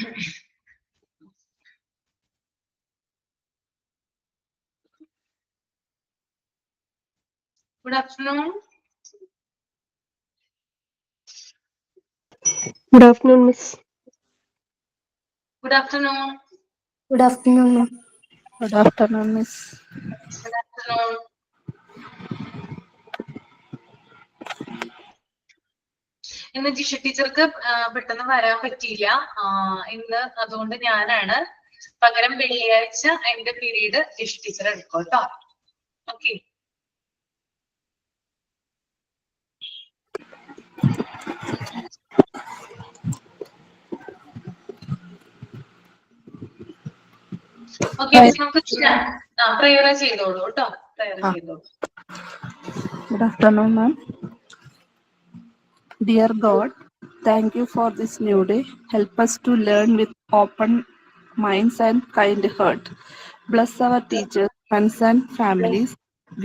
Good afternoon. Good afternoon, Miss. Good afternoon. Good afternoon, ma'am. Good afternoon, Miss. Good afternoon. ഇന്ന് ജിഷ ടീച്ചർക്ക് പെട്ടെന്ന് വരാൻ പറ്റിയില്ല. ഇന്ന് അതുകൊണ്ട് ഞാനാണ് പകരം വെള്ളിയാഴ്ച എന്റെ പീരീഡ് ജിഷ ടീച്ചർ എടുക്കും കേട്ടോ. ഓക്കെ. ഓക്കെ, നമുക്ക് പ്രയർ ചെയ്തോളൂ കേട്ടോ. പ്രയർ ചെയ്തോളൂ. Good afternoon, ma'am. Dear God, thank you for this new day. Help us to learn with open minds and kind heart. Bless our teachers, friends, and families.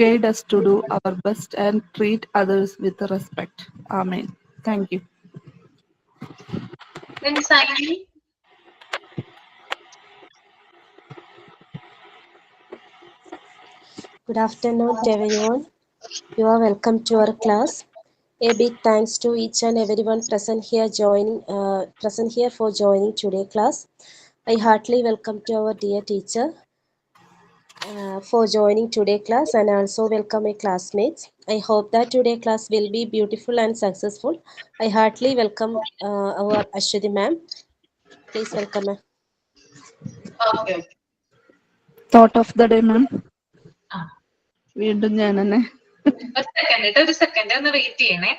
Guide us to do our best and treat others with respect. Amen. Thank you. Then Saini. Good afternoon to everyone. You are welcome to our class. A big thanks to each and everyone present here for joining today's class. I heartily welcome to our dear teacher for joining today's class, and also welcome my classmates. I hope that today's class will be beautiful and successful. I heartily welcome our Ashwati ma'am. Please welcome ma'am. Okay. Thought of the day, ma'am. വീണ്ടും ഞാൻ തന്നെ. ഒരു second ഒന്ന് wait ചെയ്യണേ.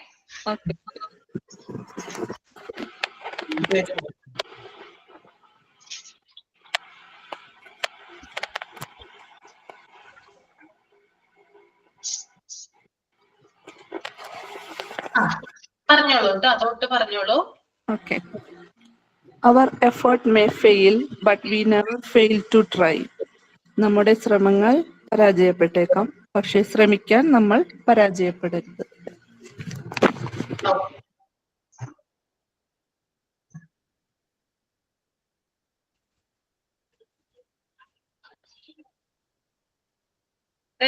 പറഞ്ഞോളൂ കേട്ടോ, അതോട്ട് പറഞ്ഞോളൂ. Okay. Our effort may fail, but we never fail to try. നമ്മുടെ ശ്രമങ്ങൾ പരാജയപ്പെട്ടേക്കാം, പക്ഷേ ശ്രമിക്കാൻ നമ്മൾ പരാജയപ്പെടരുത്.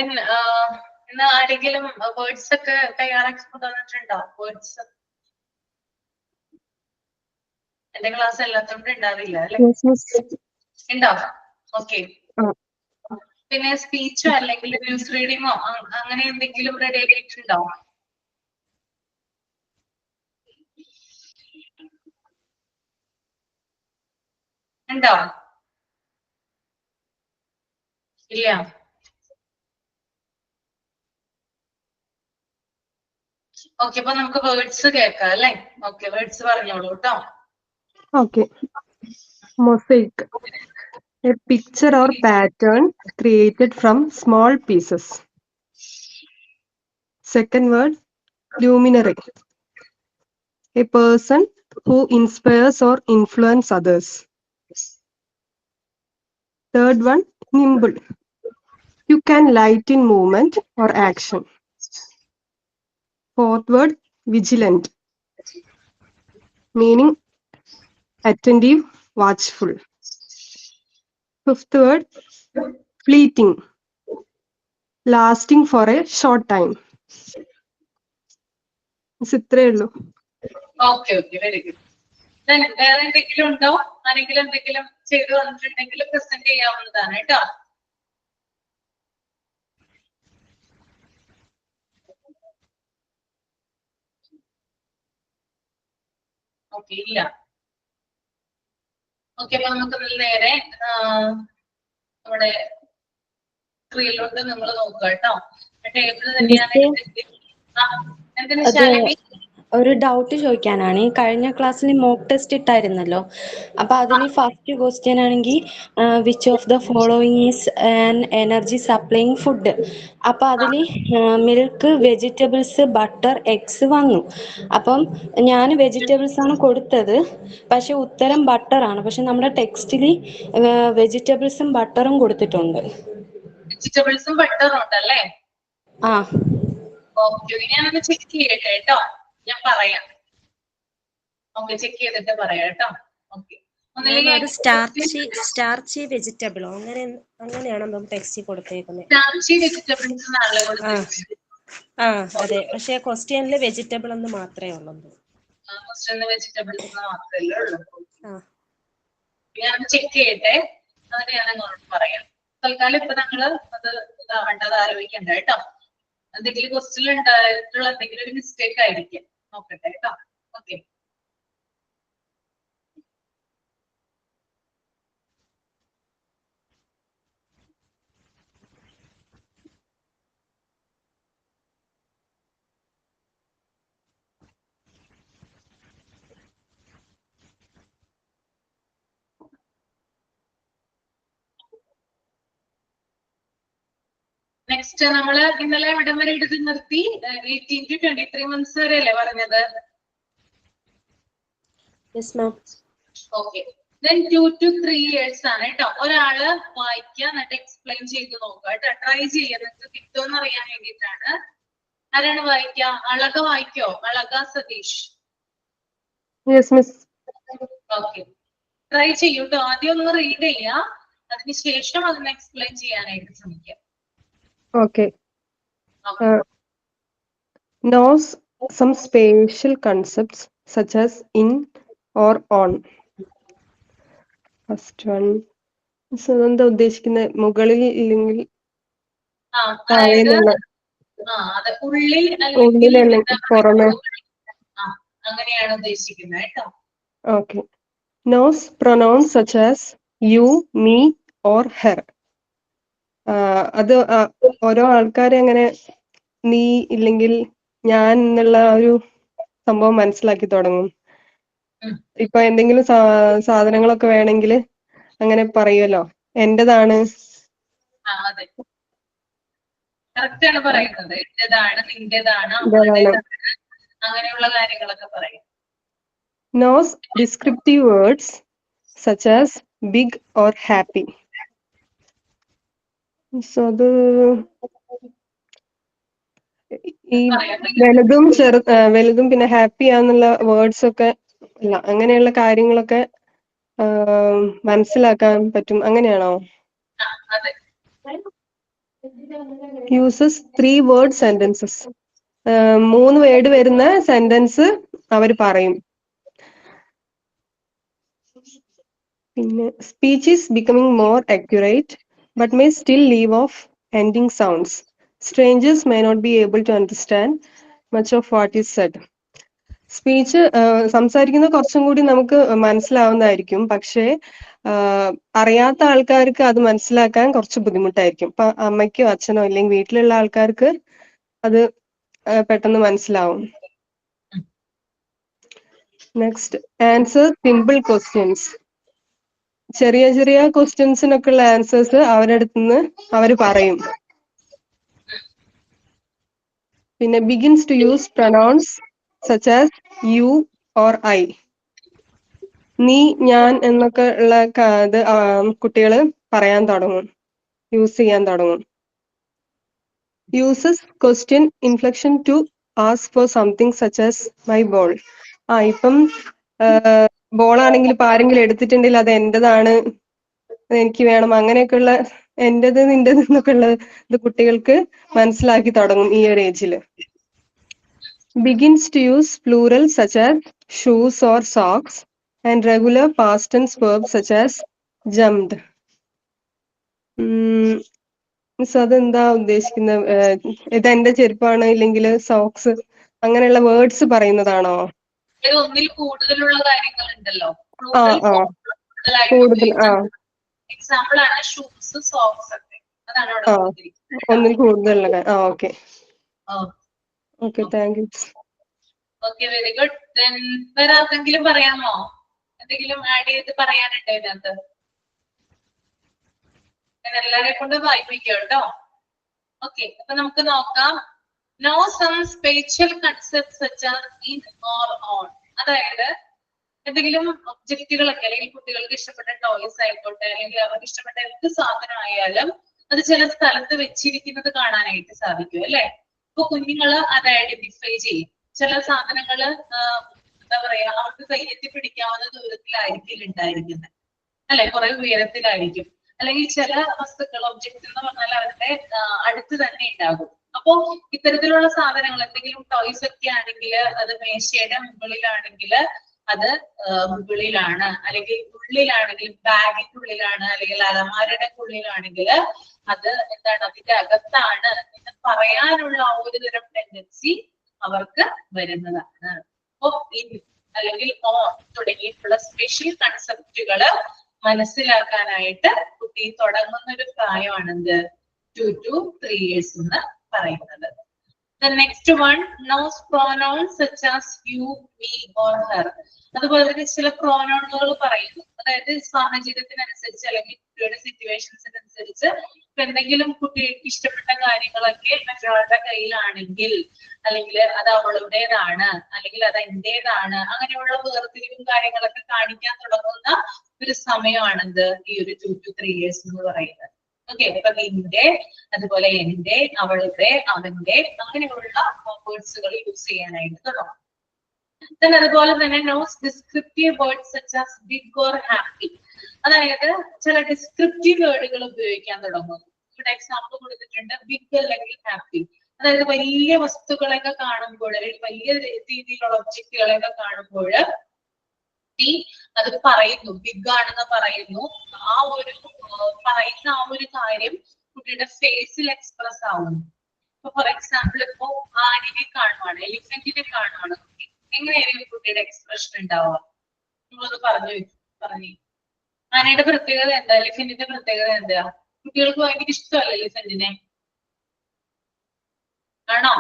ഇന്ന് ആരെങ്കിലും വേർഡ്സ് ഒക്കെ തയ്യാറാക്കി കൊണ്ടുവന്നിട്ടുണ്ടോ? വേർഡ്സ് എന്റെ ക്ലാസ് എല്ലാത്തോണ്ടും ഉണ്ടാവില്ല അല്ലെ? ഉണ്ടോ? ഓക്കെ. പിന്നെ സ്പീച്ചോ അല്ലെങ്കിൽ ന്യൂസ് റീഡിങ്ങോ അങ്ങനെ എന്തെങ്കിലും റെഡി ആയിട്ടുണ്ടോ? ഉണ്ടോ? ഇല്ല. ഓക്കെ, അപ്പൊ നമുക്ക് വേർഡ്സ് കേൾക്കാം അല്ലെ? ഓക്കെ, വേർഡ്സ് പറഞ്ഞോളൂ കേട്ടോ. Okay. Mosaic. A picture or pattern created from small pieces. Second word, luminary. A person who inspires or influences others. Third one, nimble. You can lighten movement or action. Fourth word, vigilant. Meaning attentive, watchful. Fifth word, fleeting. Lasting for a short time. ഇത്രേ ഉള്ളൂ. Okay okay, very good. വേറെ എന്തെങ്കിലും ഉണ്ടോ? ആരെങ്കിലും എന്തെങ്കിലും ചെയ്തു വന്നിട്ടുണ്ടെങ്കിൽ present ചെയ്യാവുന്നതാണ് കേട്ടോ. ഓക്കെ, ഇല്ല. ഓക്കെ, അപ്പൊ നമുക്ക് നേരെ നമ്മുടെ സ്ക്രീനിലോട്ട് നമ്മൾ നോക്കുക കേട്ടോ. ടേബിൾ തന്നെയാണ്. എന്തിനു ശാലിനി? ഒരു ഡൗട്ട് ചോദിക്കാനാണ്. കഴിഞ്ഞ ക്ലാസ്സിൽ മോക്ക് ടെസ്റ്റ് ഇട്ടായിരുന്നല്ലോ, അപ്പൊ അതിൽ ഫസ്റ്റ് ക്വസ്റ്റ്യൻ ആണെങ്കിൽ which of the following is an energy supplying food. അപ്പൊ അതിൽ മിൽക്ക്, വെജിറ്റബിൾസ്, ബട്ടർ, എഗ്സ് വന്നു. അപ്പം ഞാൻ വെജിറ്റബിൾസ് ആണ് കൊടുത്തത്, പക്ഷെ ഉത്തരം ബട്ടർ ആണ്. പക്ഷെ നമ്മുടെ ടെക്സ്റ്റിൽ വെജിറ്റബിൾസും ബട്ടറും കൊടുത്തിട്ടുണ്ട്. വെജിറ്റബിൾസും ബട്ടറും ഉണ്ടല്ലേ? ആ ഓക്കെ, ഞാനൊന്ന് ചെക്ക് ചെയ്യട്ടെ കേട്ടോ. ഞാൻ പറയാം. ഓക്കെ, ചെക്ക് ചെയ്തിട്ട് പറയാം കേട്ടോ. ഓക്കെ, ഒന്നില്ലെങ്കിൽ സ്റ്റാർച്ചി വെജിറ്റബിളോ അങ്ങനെയാണോ നമുക്ക് ടെക്സ്റ്റ് കൊടുത്തേക്കുന്നത്? സ്റ്റാർച്ചി വെജിറ്റബിൾസ് എന്നാണല്ലോ കൊടുത്തിരിക്കുന്നത്. അതെ, പക്ഷെ ക്വസ്റ്റ്യനിൽ വെജിറ്റബിൾ എന്ന് മാത്രമേ ഉള്ളൂ. ക്വസ്റ്റ്യനിൽ വെജിറ്റബിൾസ് മാത്രമല്ലേ ഉള്ളൂ. ഞാൻ ചെക്ക് ചെയ്യട്ടെ, അതിന് ഞാൻ അങ്ങോട്ട് പറയാം. തൽക്കാലം ഇപ്പൊ ഞങ്ങള് അത് ആലോചിക്കണ്ട കേട്ടോ. എന്തെങ്കിലും ക്വസ്റ്റ്യൻ ഉണ്ടായിട്ടുള്ള എന്തെങ്കിലും ഒരു മിസ്റ്റേക്ക് ആയിരിക്കും, നോക്കട്ടെ കേട്ടോ. ഓക്കെ. നെക്സ്റ്റ് നമ്മള് ഇന്നലെ എവിടം വരെ എടുത്ത് നിർത്തി? 18 to 23 months വരെ അല്ലേ പറഞ്ഞത്? ഓക്കെ. Then 2 to 3 years ആണ് കേട്ടോ. ഒരാള് വായിക്കുക, എന്നിട്ട് എക്സ്പ്ലെയിൻ ചെയ്ത് നോക്കുക കേട്ടോ. ട്രൈ ചെയ്യാൻ നിങ്ങൾക്ക് കിട്ടുമെന്ന് അറിയാൻ വേണ്ടിയിട്ടാണ്. ആരാണ് വായിക്കുക? അളക വായിക്കോ? Alaka Sathish. Yes miss. Okay, try ചെയ്യൂ കേട്ടോ. ആദ്യം ഒന്ന് റീഡ് ചെയ്യുക, അതിനുശേഷം അതിന് എക്സ്പ്ലെയിൻ ചെയ്യാനായിട്ട് ശ്രമിക്കുക. Okay. Knows some spatial concepts such as in or on. First one. എന്താ ഉദ്ദേശിക്കുന്നത്? മുകളിൽ ഇല്ലെങ്കിൽ ഉള്ളിൽ അല്ലെങ്കിൽ പുറമെ. അങ്ങനെയാണ് ഉദ്ദേശിക്കുന്നത് കേട്ടോ. Okay. Knows pronouns such as you, me or her. അത് ഓരോ ആൾക്കാരെ അങ്ങനെ നീ ഇല്ലെങ്കിൽ ഞാൻ എന്നുള്ള ഒരു സംഭവം മനസ്സിലാക്കി തുടങ്ങും. ഇപ്പൊ എന്തെങ്കിലും സാധനങ്ങളൊക്കെ വേണമെങ്കിൽ അങ്ങനെ പറയുമല്ലോ, എന്റേതാണ്. കറക്റ്റ് ആണ് പറയുന്നത്. എന്റേതാണ്, നിന്റേതാണ്, അങ്ങനെയുള്ള കാര്യങ്ങളൊക്കെ പറയും. Knows descriptive words such as big or happy. So അത് ഈ വലുതും പിന്നെ ഹാപ്പി ആന്നുള്ള വേർഡ്സ് ഒക്കെ അല്ല, അങ്ങനെയുള്ള കാര്യങ്ങളൊക്കെ മനസ്സിലാക്കാൻ പറ്റും. അങ്ങനെയാണോ? Uses 3 word sentences. 3 വേർഡ് വരുന്ന സെന്റൻസ് അവർ പറയും. പിന്നെ speech is becoming more accurate but may still leave off ending sounds. Strangers may not be able to understand much of what is said. Speech സംസാരിക്കുന്നത് കുറച്ചും കൂടി നമുക്ക് മനസ്സിലാവുന്നതായിരിക്കും, പക്ഷേ അറിയാത്ത ആൾക്കാർക്ക് അത് മനസ്സിലാക്കാൻ കുറച്ച് ബുദ്ധിമുട്ടായിരിക്കും. ഇപ്പൊ അമ്മയ്ക്കോ അച്ഛനോ അല്ലെങ്കിൽ വീട്ടിലുള്ള ആൾക്കാർക്ക് അത് പെട്ടെന്ന് മനസ്സിലാവും. Next, answer simple questions. ചെറിയ ചെറിയ ക്വസ്റ്റ്യൻസിനൊക്കെ ഉള്ള ആൻസേഴ്സ് അവരുടെ അടുത്തുനിന്ന് അവർ പറയും. പിന്നെ begins to use pronouns such as you or I. നീ, ഞാൻ എന്നൊക്കെ ഉള്ള ഇത് കുട്ടികൾ പറയാൻ തുടങ്ങും, യൂസ് ചെയ്യാൻ തുടങ്ങും. Uses question inflection to ask for something such as my ball. ഇപ്പം ബോളാണെങ്കിൽ ഇപ്പൊ ആരെങ്കിലും എടുത്തിട്ടുണ്ടെങ്കിൽ അത് എന്റേതാണ്, എനിക്ക് വേണം, അങ്ങനെയൊക്കെയുള്ള എന്റേത് നിന്റേത് എന്നൊക്കെ ഉള്ള ഇത് കുട്ടികൾക്ക് മനസ്സിലാക്കി തുടങ്ങും ഈ ഒരു ഏജിൽ. Begins to use plural such as shoes or socks and regular past tense verbs such as jumped. Miss അതെന്താ ഉദ്ദേശിക്കുന്നത്? ഇത് എന്റെ ചെരുപ്പാണ് ഇല്ലെങ്കിൽ സോക്സ്, അങ്ങനെയുള്ള വേർഡ്സ് പറയുന്നതാണോ? ഒന്നിൽ കൂടുതലുള്ള കാര്യങ്ങൾ ഉണ്ടല്ലോ, കൂടുതൽ. എക്സാമ്പിൾ ആണ് ഷൂസ്, സോക്സ് ഒക്കെ. അതാണ് ഒന്നിൽ കൂടുതലുള്ള. Okay okay, thank you. Okay, very good. Then വേറെ ആർക്കെങ്കിലും പറയാമോ? എന്തെങ്കിലും ആഡ് ചെയ്ത് പറയാനുണ്ടോ ഇതിനകത്ത്? എല്ലാരെ കൊണ്ട് വായിപ്പിക്കാം കേട്ടോ. ഓക്കെ, അപ്പൊ നമുക്ക് നോക്കാം. Know some spatial concept such as in or on. അതായത് എന്തെങ്കിലും ഒബ്ജക്റ്റുകളൊക്കെ, അല്ലെങ്കിൽ കുട്ടികൾക്ക് ഇഷ്ടപ്പെട്ട ടോയ്സ് ആയിക്കോട്ടെ, അല്ലെങ്കിൽ അവർക്ക് ഇഷ്ടപ്പെട്ട എന്ത് സാധനം ആയാലും അത് ചില സ്ഥലത്ത് വെച്ചിരിക്കുന്നത് കാണാനായിട്ട് സാധിക്കും അല്ലെ. ഇപ്പൊ കുഞ്ഞുങ്ങള് അത് ഐഡന്റിഫൈ ചെയ്യും. ചില സാധനങ്ങള് എന്താ പറയാ, അവർക്ക് കയ്യെത്തി പിടിക്കാവുന്ന ദൂരത്തിലായിരിക്കില്ല ഉണ്ടായിരിക്കുന്നത്, അല്ലെ? കുറെ ഉയരത്തിലായിരിക്കും. അല്ലെങ്കിൽ ചില വസ്തുക്കൾ, ഒബ്ജക്റ്റ് എന്ന് പറഞ്ഞാൽ അവരുടെ അടുത്ത് തന്നെ ഉണ്ടാകും. അപ്പോ ഇത്തരത്തിലുള്ള സാധനങ്ങൾ, എന്തെങ്കിലും ടോയ്സ് ഒക്കെ ആണെങ്കിൽ അത് മേശയുടെ മുകളിലാണെങ്കിൽ അത് മുകളിലാണ്, അല്ലെങ്കിൽ ഉള്ളിലാണെങ്കിൽ ബാഗിന്റെ ഉള്ളിലാണ്, അല്ലെങ്കിൽ അലമാരയുടെ ഉള്ളിലാണെങ്കിൽ അത് എന്താണ്, അതിന്റെ അകത്താണ് എന്ന് പറയാനുള്ള ആ ഒരു തരം ടെൻഡൻസി അവർക്ക് വരുന്നതാണ്. അപ്പോ അല്ലെങ്കിൽ ഓൺ തുടങ്ങിയിട്ടുള്ള സ്പെഷ്യൽ കൺസെപ്റ്റുകൾ മനസ്സിലാക്കാനായിട്ട് കുട്ടി തുടങ്ങുന്ന ഒരു പ്രായമാണെന്ത് 2 to 3 years എന്ന് പറയുന്നത്. The next one, knows pronouns such as you, me or her. അതുപോലെ തന്നെ ചില പ്രോനൗണുകൾ പറയുന്നു. അതായത് സാഹചര്യത്തിനനുസരിച്ച് അല്ലെങ്കിൽ കുട്ടിയുടെ സിറ്റുവേഷൻസിനനുസരിച്ച് ഇപ്പൊ എന്തെങ്കിലും കുട്ടിക്ക് ഇഷ്ടപ്പെട്ട കാര്യങ്ങളൊക്കെ മറ്റൊരാളുടെ കയ്യിലാണെങ്കിൽ, അല്ലെങ്കിൽ അത് അവളുടേതാണ്, അല്ലെങ്കിൽ അത് എന്റേതാണ്, അങ്ങനെയുള്ള വേർതിരിവും കാര്യങ്ങളൊക്കെ കാണിക്കാൻ തുടങ്ങുന്ന ഒരു സമയമാണെന്ത് ഈ ഒരു 2 to 3 years എന്ന് പറയുന്നത്. ഓക്കെ, അപ്പൊ നിന്റെ, അതുപോലെ എന്റെ, അവളുടെ, അവന്റെ, അങ്ങനെയുള്ള വേർഡ്സുകൾ യൂസ് ചെയ്യാനായിട്ട് തുടങ്ങും. Then അതുപോലെ തന്നെ knows descriptive words such as big or happy. അതായത് ചില ഡിസ്ക്രിപ്റ്റീവ് വേർഡുകൾ ഉപയോഗിക്കാൻ തുടങ്ങും. ഇവിടെ എക്സാമ്പിൾ കൊടുത്തിട്ടുണ്ട്, ബിഗ് അല്ലെങ്കിൽ ഹാപ്പി. അതായത് വലിയ വസ്തുക്കളൊക്കെ കാണുമ്പോൾ, വലിയ രീതിയിലുള്ള ഒബ്ജക്റ്റുകളൊക്കെ കാണുമ്പോൾ അത് പറയുന്നു, ബിഗ് ആണെന്ന് പറയുന്നു. ആ ഒരു പറയുന്ന ആ ഒരു കാര്യം കുട്ടിയുടെ ഫേസിൽ എക്സ്പ്രസ് ആവുന്നു. ഇപ്പൊ ഫോർ എക്സാമ്പിൾ, ഇപ്പൊ ആനയെ കാണുവാണ്, എലിഫന്റിനെ കാണുവാണ്, എങ്ങനെയായിരിക്കും കുട്ടിയുടെ എക്സ്പ്രഷൻ ഉണ്ടാവുക? നിങ്ങളത് പറഞ്ഞു. ആനയുടെ പ്രത്യേകത എന്താ, എലിഫന്റിന്റെ പ്രത്യേകത എന്താ? കുട്ടികൾക്ക് ഭയങ്കര ഇഷ്ടമല്ല എലിഫന്റിനെ, ആണോ?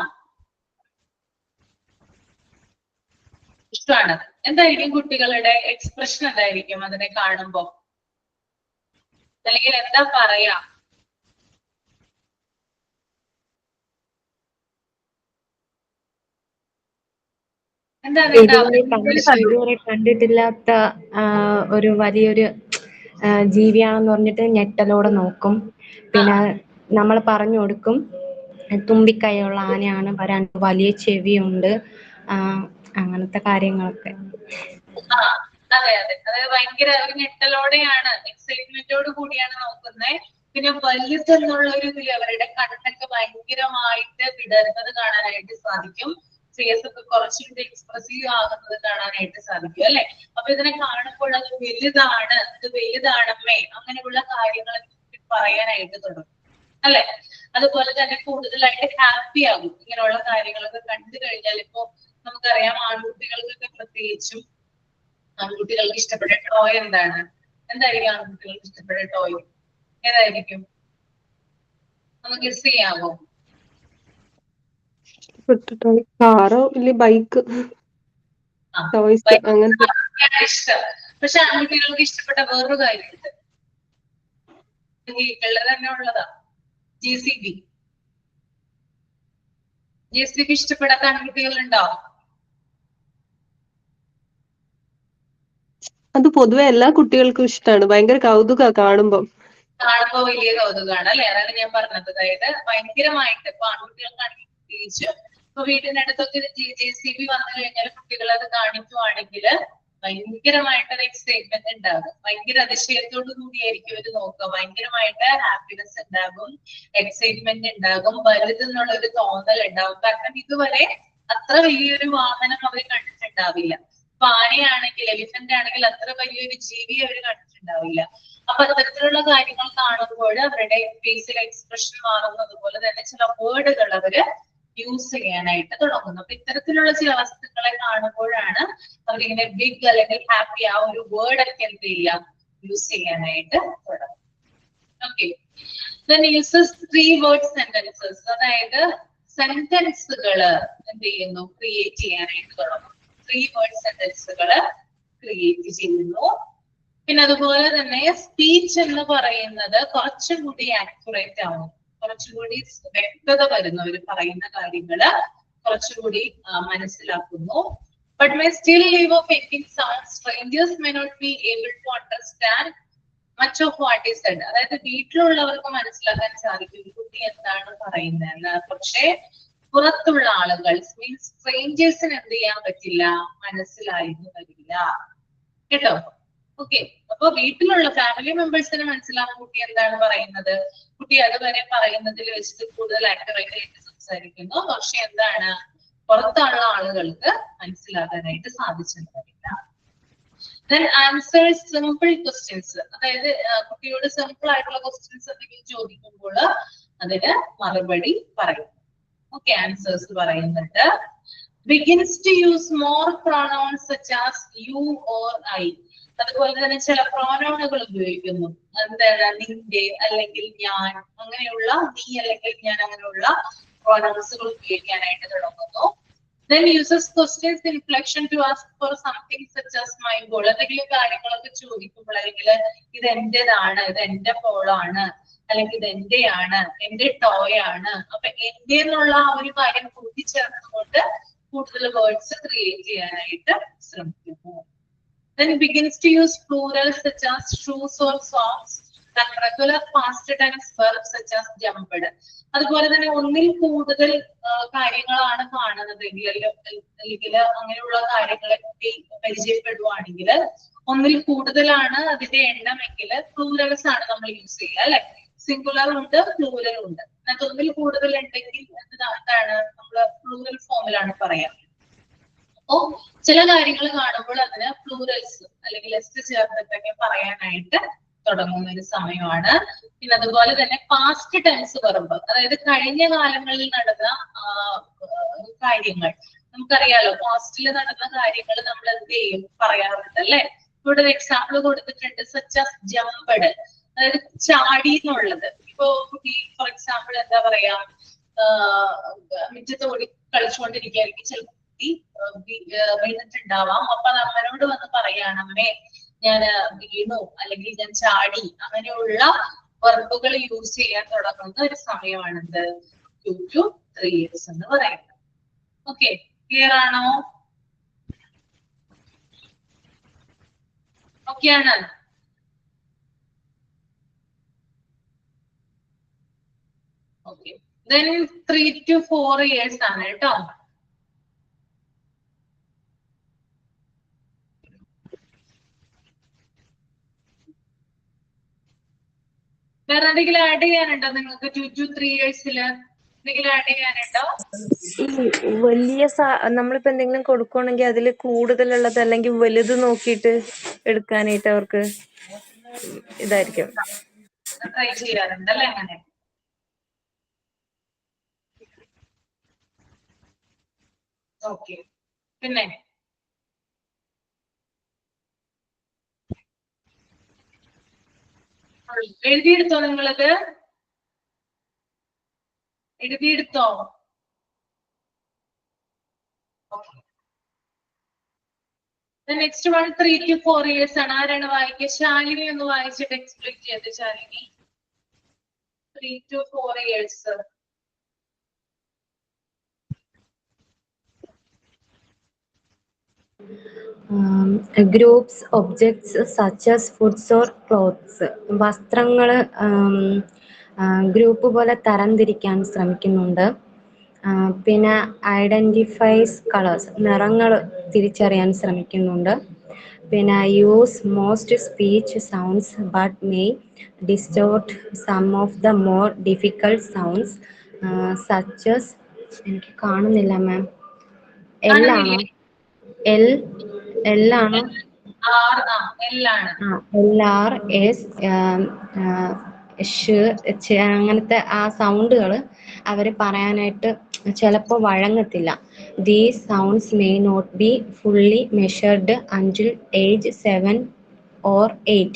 ഇഷ്ടമാണ്. എന്തായിരിക്കും കുട്ടികളുടെ എക്സ്പ്രഷൻ? എന്തായിരിക്കും അതിനെ കാണുമ്പോ? അല്ലെങ്കിൽ എന്താ പറയാ? എന്താണ് ഇതുവരെ കണ്ടിട്ടില്ലാത്ത ഒരു വലിയൊരു ജീവിയാണെന്ന് പറഞ്ഞിട്ട് ഞെട്ടലോടെ നോക്കും. പിന്നെ നമ്മൾ പറഞ്ഞു കൊടുക്കും, തുമ്പിക്കൈയുള്ള ആനയാണ്, വരാണ്ട് വലിയ ചെവിയുണ്ട്, അങ്ങനത്തെ കാര്യങ്ങളൊക്കെ. അതെ അതെ, അതായത് ഭയങ്കര ഒരു ഞെട്ടലോടെയാണ്, എക്സൈറ്റ്മെന്റോട് കൂടിയാണ് നോക്കുന്നത്. പിന്നെ വലുതെന്നുള്ള ഒരു ഇതിൽ അവരുടെ കണ്ണൊക്കെ ഭയങ്കരമായിട്ട് വിടരുന്നത് കാണാനായിട്ട് സാധിക്കും. ഫേസ് ഒക്കെ കുറച്ചുകൂടി എക്സ്പ്രസീവ് ആകുന്നത് കാണാനായിട്ട് സാധിക്കും, അല്ലെ? അപ്പൊ ഇതിനെ കാണുമ്പോൾ അത് വലുതാണ്, ഇത് വലുതാണമ്മേ, അങ്ങനെയുള്ള കാര്യങ്ങൾ പറയാനായിട്ട് തുടങ്ങും, അല്ലെ? അതുപോലെ തന്നെ കൂടുതലായിട്ട് ഹാപ്പി ആകും ഇങ്ങനെയുള്ള കാര്യങ്ങളൊക്കെ കണ്ടു കഴിഞ്ഞാൽ. ഇപ്പൊ നമുക്കറിയാം, ആൺകുട്ടികൾക്കൊക്കെ പ്രത്യേകിച്ചും ആൺകുട്ടികൾക്ക് ഇഷ്ടപ്പെട്ട ടോയ് എന്താണ്? എന്തായിരിക്കും ആൺകുട്ടികൾക്ക് ഇഷ്ടപ്പെട്ട ടോയ്? ഏതായിരിക്കും? ഒന്ന് ഗസ് ചെയ്യാമോ? കാറോ ഇല്ല ബൈക്ക്, ടോയ്സ് അങ്ങനത്തെ ഇഷ്ടം. പക്ഷെ ആൺകുട്ടികൾക്ക് ഇഷ്ടപ്പെട്ട വേറൊരു കാര്യമുണ്ട്, വീട്ടില് തന്നെ ഉള്ളതാ, JCB. JCB ഇഷ്ടപ്പെടാത്ത ആൺകുട്ടികളുണ്ടോ? അത് പൊതുവെ എല്ലാ കുട്ടികൾക്കും ഇഷ്ടമാണ്, ഭയങ്കര കൗതുക കാണുമ്പോ വലിയ കൗതുകമാണ്, അല്ലെ? അതാണ് ഞാൻ പറഞ്ഞത്. അതായത് ഭയങ്കരമായിട്ട് ഇപ്പൊ ആൺകുട്ടികൾക്കാണെങ്കിൽ പ്രത്യേകിച്ച് ഇപ്പൊ വീട്ടിനടുത്തൊക്കെ JCB വന്നു കഴിഞ്ഞാൽ കുട്ടികൾ അത് കാണിക്കുവാണെങ്കിൽ ഭയങ്കരമായിട്ടൊരു എക്സൈറ്റ്മെന്റ് ഉണ്ടാകും. ഭയങ്കര അതിശയത്തോടു കൂടിയായിരിക്കും ഇത് നോക്കുക. ഭയങ്കരമായിട്ട് ഹാപ്പിനെസ് ഉണ്ടാകും, എക്സൈറ്റ്മെന്റ് ഉണ്ടാകും, വലുതെന്നുള്ള ഒരു തോന്നൽ ഉണ്ടാകും. കാരണം ഇതുവരെ അത്ര വലിയൊരു വാഹനം അവർ കണ്ടിട്ടുണ്ടാവില്ല. ഇപ്പൊ ആനയാണെങ്കിൽ, എലിഫന്റ് ആണെങ്കിൽ അത്ര വലിയൊരു ജീവി അവർ കണ്ടിട്ടുണ്ടാവില്ല. അപ്പൊ അത്തരത്തിലുള്ള കാര്യങ്ങൾ കാണുമ്പോൾ അവരുടെ ഫേസിലെ എക്സ്പ്രഷൻ മാറുന്നത് പോലെ തന്നെ ചില വേർഡുകൾ അവര് യൂസ് ചെയ്യാനായിട്ട് തുടങ്ങുന്നു. അപ്പൊ ഇത്തരത്തിലുള്ള ചില വസ്തുക്കളെ കാണുമ്പോഴാണ് അവരിങ്ങനെ ബിഗ് അല്ലെങ്കിൽ ഹാപ്പി ആ ഒരു വേർഡ് ഒക്കെ എന്ത് ചെയ്യാം, യൂസ് ചെയ്യാനായിട്ട് തുടങ്ങും. Okay, then uses 3 word sentences. അതായത് സെന്റൻസുകൾ എന്ത് ചെയ്യുന്നു, ക്രിയേറ്റ് ചെയ്യാനായിട്ട് തുടങ്ങും. 3 word sentenceകൾ ക്രിയേറ്റ് ചെയ്യുന്നു. പിന്നെ അതുപോലെ തന്നെ സ്പീച്ച് എന്ന് പറയുന്നത് കുറച്ചുകൂടി ആക്യുറേറ്റ് ആവും, കുറച്ചുകൂടി വ്യക്തത വരുന്നു. അവർ പറയുന്ന കാര്യങ്ങള് കുറച്ചുകൂടി മനസ്സിലാക്കുന്നു. But may still leave off making sounds. Strangers may not be able to understand much of what is said. അതായത് വീട്ടിലുള്ളവർക്ക് മനസ്സിലാക്കാൻ സാധിക്കും കുട്ടി എന്താണ് പറയുന്നതെന്ന്. പക്ഷേ പുറത്തുള്ള ആളുകൾ മീൻസ് സ്ട്രേഞ്ചേഴ്സിന് എന്ത് ചെയ്യാൻ പറ്റില്ല, മനസ്സിലായിരുന്നു വരില്ല കേട്ടോ. ഓക്കെ, അപ്പൊ വീട്ടിലുള്ള ഫാമിലി മെമ്പേഴ്സിന് മനസ്സിലാവും കുട്ടി എന്താണ് പറയുന്നത്. കുട്ടി അതുവരെ പറയുന്നതിൽ വെച്ചിട്ട് കൂടുതൽ ആക്യുറേറ്റ് ആയിട്ട് സംസാരിക്കുന്നു, പക്ഷെ എന്താണ് പുറത്തുള്ള ആളുകൾക്ക് മനസ്സിലാക്കാനായിട്ട് സാധിച്ചിട്ടില്ല. Then answers simple questions. അതായത് കുട്ടിയോട് സിമ്പിൾ ആയിട്ടുള്ള ക്വസ്റ്റ്യൻസ് എന്തെങ്കിലും ചോദിക്കുമ്പോൾ അതിന് മറുപടി പറയും. ഓക്കെ, ആൻസേഴ്സ് പറയുന്നുണ്ട്. Begins to use more pronouns such as you or I. അതുപോലെ തന്നെ ചില പ്രോനൗണുകൾ ഉപയോഗിക്കുന്നു. എന്താണ്, നിന്റെ അല്ലെങ്കിൽ ഞാൻ, അങ്ങനെയുള്ള നീ അല്ലെങ്കിൽ ഞാൻ, അങ്ങനെയുള്ള പ്രോനൗൺസുകൾ ഉപയോഗിക്കാനായിട്ട് തുടങ്ങുന്നു. Then uses questions inflection to ask for something such as my ball. എന്തെങ്കിലും കാര്യങ്ങളൊക്കെ ചോദിക്കുമ്പോൾ അല്ലെങ്കിൽ ഇത് എന്റേതാണ്, ഇത് എന്റെ ബോളാണ്, അല്ലെങ്കിൽ ഇത് എന്റെയാണ്, എന്റെ ടോയ് ആണ്. അപ്പൊ എന്റെ എന്നുള്ള ആ ഒരു കാര്യം കൂട്ടിച്ചേർത്തുകൊണ്ട് കൂടുതൽ വേർഡ്സ് ക്രിയേറ്റ് ചെയ്യാനായിട്ട് ശ്രമിക്കുന്നു. Then begins to use plurals such as shoes or socks and regular past tense verbs such as jumped. അതുപോലെ തന്നെ ഒന്നിൽ കൂടുതൽ കാര്യങ്ങളാണ് കാണുന്നതെങ്കിൽ അല്ലെങ്കിൽ അങ്ങനെയുള്ള കാര്യങ്ങളെ കുട്ടി പരിചയപ്പെടുവാണെങ്കിൽ, ഒന്നിൽ കൂടുതലാണ് അതിന്റെ എണ്ണമെങ്കിൽ പ്ലൂറൽസ് ആണ് നമ്മൾ യൂസ് ചെയ്യുക അല്ലെ. സിംഗുലർ ഉണ്ട്, പ്ലൂറൽ ഉണ്ട്. അതിനകത്ത് ഒന്നിൽ കൂടുതൽ ഉണ്ടെങ്കിൽ എന്താണ് നമ്മള് പ്ലൂറൽ ഫോമിലാണ് പറയാം. അപ്പോ ചില കാര്യങ്ങൾ കാണുമ്പോൾ അതിന് പ്ലൂറൽസ് അല്ലെങ്കിൽ എസ് ചേർത്തിട്ടൊക്കെ പറയാനായിട്ട് തുടങ്ങുന്ന ഒരു സമയമാണ്. പിന്നെ അതുപോലെ തന്നെ പാസ്റ്റ് ടെൻസ് വെർബ്, അതായത് കഴിഞ്ഞ കാലങ്ങളിൽ നടന്ന കാര്യങ്ങൾ നമുക്കറിയാലോ. പാസ്റ്റിൽ നടന്ന കാര്യങ്ങൾ നമ്മൾ എന്ത് ചെയ്യും, പറയാറുണ്ട് അല്ലെ. ഇവിടെ ഒരു എക്സാമ്പിൾ കൊടുത്തിട്ടുണ്ട്, സച്ച് ആസ് ജമ്പഡ്, അതായത് ചാടി എന്നുള്ളത്. ഇപ്പൊ കുട്ടി ഫോർ എക്സാമ്പിൾ എന്താ പറയാ, മുറ്റത്ത് ഓടി കളിച്ചുകൊണ്ടിരിക്കുകയായിരിക്കും, ചിലപ്പോൾ വീണിട്ടുണ്ടാവാം. അപ്പൊ അമ്മനോട് വന്ന് പറയാണ്, അമ്മേ ഞാൻ വീണു അല്ലെങ്കിൽ ഞാൻ ചാടി. അങ്ങനെയുള്ള വെർബുകൾ യൂസ് ചെയ്യാൻ തുടങ്ങുന്ന ഒരു സമയമാണിത് 2 to 3 years എന്ന് പറയുന്നത്. ഓക്കെ, ക്ലിയർ ആണോ? ഓക്കെയാണ്. ഓക്കെ, then 3 to 4 years ആണ് കേട്ടോ. വേറെ എന്തെങ്കിലും ആഡ് ചെയ്യാനുണ്ടോ നിങ്ങൾക്ക് 2 to 3 years എന്തെങ്കിലും ആഡ് ചെയ്യാനുണ്ടോ? വലിയ നമ്മളിപ്പോ എന്തെങ്കിലും കൊടുക്കുകയാണെങ്കിൽ അതിൽ കൂടുതലുള്ളത് അല്ലെങ്കിൽ വലുത് നോക്കിയിട്ട് എടുക്കാനായിട്ട് അവർക്ക് ഇതായിരിക്കും. ട്രൈ ചെയ്യാറുണ്ട് അല്ലെ അങ്ങനെ. ഓക്കെ, പിന്നെ എഴുതിയെടുത്തോ നിങ്ങളത്? എഴുതിയെടുത്തോ? നെക്സ്റ്റ് വൺ 3 to 4 years ആണ്. ആരാണ് വായിക്കുക? ശാലിനി ഒന്ന് വായിച്ചിട്ട് എക്സ്പ്ലെയിൻ ചെയ്ത്. Shalini, 3 to 4 years. Groups, objects such as foods or clothes. വസ്ത്രങ്ങൾ ഗ്രൂപ്പ് പോലെ തരംതിരിക്കാൻ ശ്രമിക്കുന്നുണ്ട്. പിന്നെ ഐഡന്റിഫൈസ് കളേഴ്സ്, നിറങ്ങൾ തിരിച്ചറിയാൻ ശ്രമിക്കുന്നുണ്ട്. പിന്നെ use most speech sounds but may distort some of the more difficult sounds such as. എനിക്ക് കാണുന്നില്ല മാം. എല്ലാണോ? എല്ലാണോ? അങ്ങനത്തെ ആ സൗണ്ടുകൾ അവർ പറയാനായിട്ട് ചിലപ്പോൾ വഴങ്ങത്തില്ല. These sounds may not be fully measured until age 7 or 8.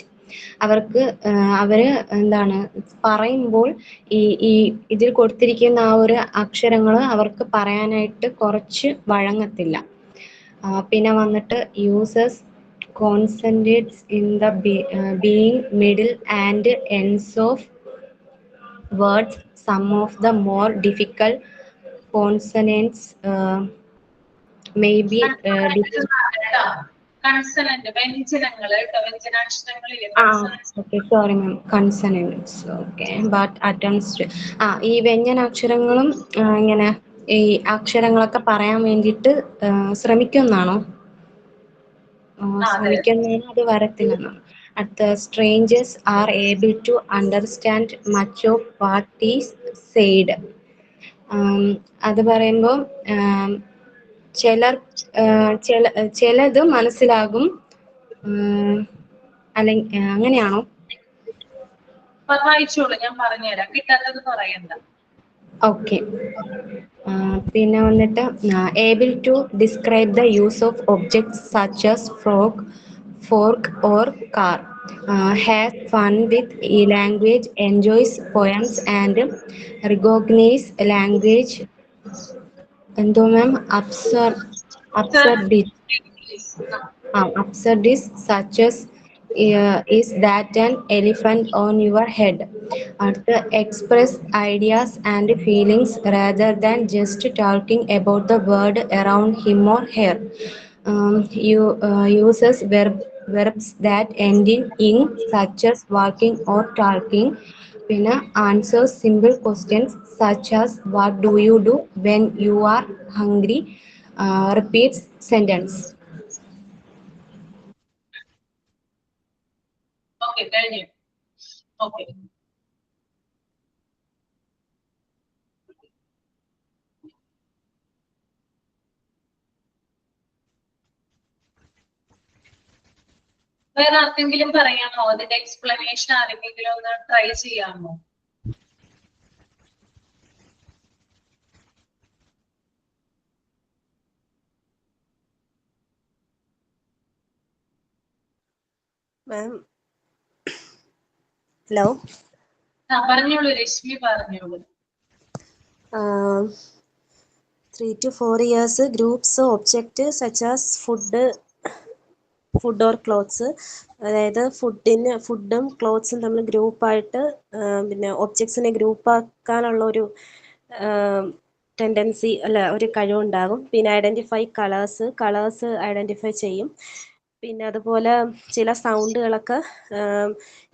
അവര് എന്താണ് പറയുമ്പോൾ ഈ ഇതിൽ കൊടുത്തിരിക്കുന്ന ആ ഒരു അക്ഷരങ്ങൾ അവർക്ക് പറയാനായിട്ട് കുറച്ച് വഴങ്ങത്തില്ല. പിന്നെ വന്നിട്ട് uses concentrates in the being middle and ends of words. Some of the more difficult consonants may be consonant, വ്യഞ്ജനങ്ങൾ കേട്ടോ, വ്യഞ്ജനാക്ഷരങ്ങളിലെ okay sorry ma'am, consonants. Okay, but attempts ഈ വ്യഞ്ജനാക്ഷരങ്ങളും ഇങ്ങനെ ഈ അക്ഷരങ്ങളൊക്കെ പറയാൻ വേണ്ടിയിട്ട് ശ്രമിക്കുമെന്നാണോ? അതെ. ശ്രമിക്കുമെന്നാണോ അത് വരത്തില്ലെന്നാണോ? അടുത്ത strangers are able to understand much of what is said. അത് പറയുമ്പോൾ ചിലത് മനസ്സിലാകും, അല്ലെങ്കിൽ അങ്ങനെയാണോ? വായിച്ചോളൂ, ഞാൻ പറഞ്ഞുതരാം, കിട്ടാത്തത് പറയണ്ട. ഓക്കെ. പിന്നെ വന്നിട്ട് able to describe the use of objects such as fork or car. Has fun with ഈ language, enjoys poems and recognise language. എന്തോ ma'am? Absurdities such as is that an elephant on your head. To express ideas and feelings rather than just talking about the world around him or her. Uses verbs that end in ing such as walking or talking. പിന്നെ answers simple questions such as what do you do when you are hungry. Repeats sentence. Okay, കഴിഞ്ഞു. Okay, വേറെ ആർക്കെങ്കിലും പറയാമോ? അതിന്റെ explanation ആരെങ്കിലും ഒന്ന് try ചെയ്യാമോ? മാം, hello. പറഞ്ഞോളൂ രശ്മി, പറഞ്ഞോളൂ. 3 to 4 years groups object such as food or clothes. അതായത് ഫുഡും ക്ലോത്ത്സും തമ്മിൽ ഗ്രൂപ്പായിട്ട് പിന്നെ ഒബ്ജക്ട്സിനെ ഗ്രൂപ്പാക്കാനുള്ള ഒരു ടെൻഡൻസി അല്ല ഒരു കഴിവുണ്ടാകും. പിന്നെ ഐഡൻറ്റിഫൈ കളേഴ്സ് ഐഡൻറ്റിഫൈ ചെയ്യും. പിന്നെ അതുപോലെ ചില സൗണ്ടുകളൊക്കെ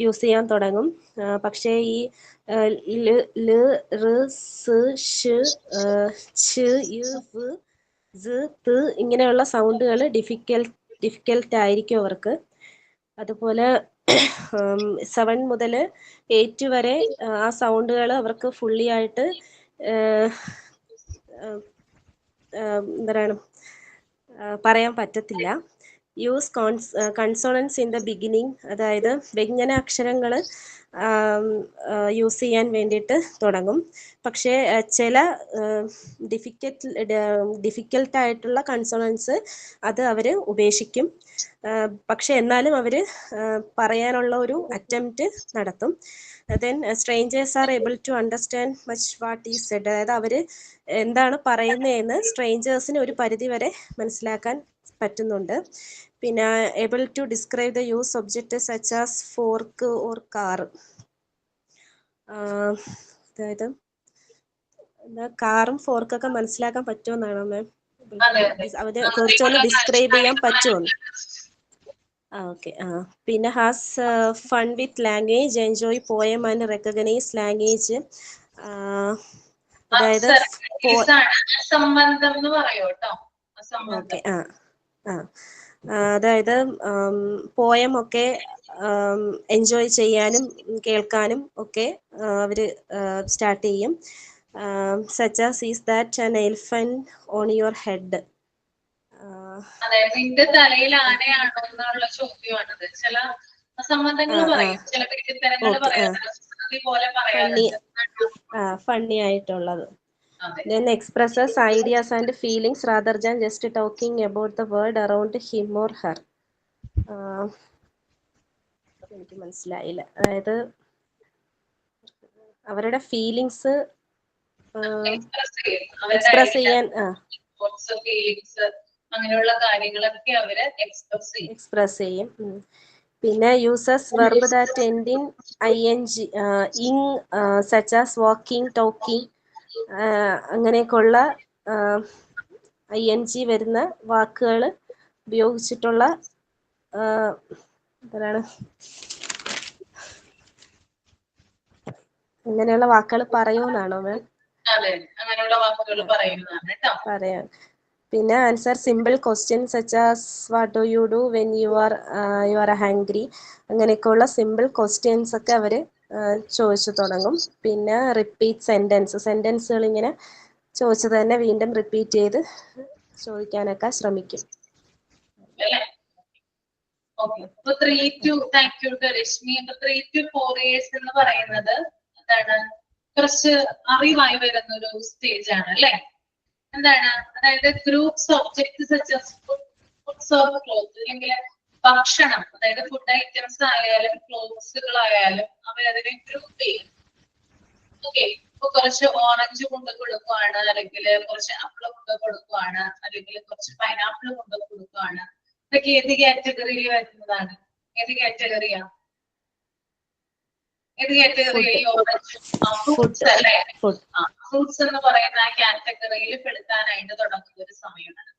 യൂസ് ചെയ്യാൻ തുടങ്ങും. പക്ഷേ ഈ ല് റ് സ് ഷ് ഛ് യ് വ് സ് ത് ഇങ്ങനെയുള്ള സൗണ്ടുകൾ ഡിഫിക്കൽട്ട് ആയിരിക്കും അവർക്ക്. അതുപോലെ 7 മുതൽ 8 വരെ ആ സൗണ്ടുകൾ അവർക്ക് ഫുള്ളി ആയിട്ട് എന്താണ് പറയാൻ പറ്റത്തില്ല. Use consonants in the beginning, അതായത് വ്യഞ്ജന അക്ഷരങ്ങൾ യൂസ് ചെയ്യാൻ വേണ്ടിയിട്ട് തുടങ്ങും. പക്ഷേ ചില ഡിഫിക്കൽട്ടായിട്ടുള്ള കൺസോണൻസ് അത് അവർ ഉപേക്ഷിക്കും. പക്ഷെ എന്നാലും അവർ പറയാനുള്ള ഒരു അറ്റംപ്റ്റ് നടത്തും. Then strangers are able to understand much what is said. അതായത് അവർ എന്താണ് പറയുന്നതെന്ന് സ്ട്രേഞ്ചേഴ്സിന് ഒരു പരിധി വരെ മനസ്സിലാക്കാൻ പറ്റുന്നുണ്ട്. പിന്നെ able to describe the use object such as fork or car. അതായത് കാറും ഫോർക്കൊക്കെ മനസ്സിലാക്കാൻ പറ്റുമെന്നാണോ മാം? അവരെ കുറിച്ചൊന്ന് ഡിസ്ക്രൈബ് ചെയ്യാൻ പറ്റുമോ? ഓക്കെ. പിന്നെ has fun with language, enjoy poem and recognise language. അതായത് സംബന്ധം എന്ന് പറയൂ കേട്ടോ. ഓക്കെ. അതായത് പോയം ഒക്കെ എൻജോയ് ചെയ്യാനും കേൾക്കാനും ഒക്കെ അവർ സ്റ്റാർട്ട് ചെയ്യും. Such as is that an elephant on your head. അതായത് നിന്റെ തലയിൽ ആനയാണോ എന്നുള്ള ചോദ്യമാണത്. ചില സംബന്ധങ്ങൾ പറയും, ചില വ്യക്തിത്തരങ്ങൾ പോലെ പറയാറുണ്ട്. ഫണ്ണി ആയിട്ടുള്ളത്. Then expresses ideas and feelings rather than just talking about the world around him or her. എനിക്ക് മനസ്സിലായില്ല. അതായത് അവരുടെ ഫീലിങ്സ് എക്സ്പ്രസ് ചെയ്യാൻ അങ്ങനെയുള്ള കാര്യങ്ങളൊക്കെ അവര് എക്സ്പ്രസ് ചെയ്യും. പിന്നെ uses verb that end in ഇങ് സച്ച് ആസ് വാക്കിംഗ്, ടോക്കിംഗ്, അങ്ങനെയൊക്കെയുള്ള ING വരുന്ന വാക്കുകൾ ഉപയോഗിച്ചിട്ടുള്ള എന്താണ് ഇങ്ങനെയുള്ള വാക്കുകൾ പറയുമെന്നാണോ മാം? അതെ, അങ്ങനെയുള്ള വാക്കുകൾ പറയുന്നതാണ് കേട്ടോ. പറയാം. പിന്നെ answer simple question such as what do you do when you are hungry, അങ്ങനെയൊക്കെയുള്ള സിമ്പിൾ ക്വസ്റ്റ്യൻസ് ഒക്കെ അവർ ചോദിച്ചു തുടങ്ങും. പിന്നെ റിപ്പീറ്റ് സെൻറ്റൻസുകൾ ഇങ്ങനെ ചോദിച്ചത് തന്നെ വീണ്ടും റിപ്പീറ്റ് ചെയ്ത് ചോദിക്കാനൊക്കെ ശ്രമിക്കും. അല്ലേ? ഓക്കെ, അപ്പൊ 3 to താങ്ക് യു രശ്മി. അപ്പൊ 3 to 4 years എന്ന് പറയുന്നത് എന്താണ്, കുറച്ച് അറിവായി വരുന്ന ഒരു സ്റ്റേജ് ആണ് അല്ലെ. എന്താണ്, അതായത് groups object suggest foods of cloth, അല്ലെങ്കിൽ ഭക്ഷണം, അതായത് ഫുഡ് ഐറ്റംസ് ആയാലും ക്ലോത്ത്സുകളായാലും അവരതിനെ ഗ്രൂപ്പ് ചെയ്യും. ഓക്കെ, ഇപ്പൊ കുറച്ച് ഓറഞ്ച് കൊണ്ട് കൊടുക്കുവാണ്, അല്ലെങ്കിൽ കുറച്ച് ആപ്പിൾ കൊണ്ട് കൊടുക്കുവാണ്, അല്ലെങ്കിൽ കുറച്ച് പൈനാപ്പിൾ കൊണ്ട് കൊടുക്കുവാണ്. ഇതൊക്കെ ഏത് കാറ്റഗറിയിൽ വരുന്നതാണ്? ഏത് കാറ്റഗറിയാ? ഏത് കാറ്റഗറി? ഫ്രൂട്ട്സ് അല്ലേ? ഫ്രൂട്ട്സ് എന്ന് പറയുന്ന ആ കാറ്റഗറിയിൽ പെടുത്താനായിട്ട് തുടങ്ങുന്ന ഒരു സമയമാണ്.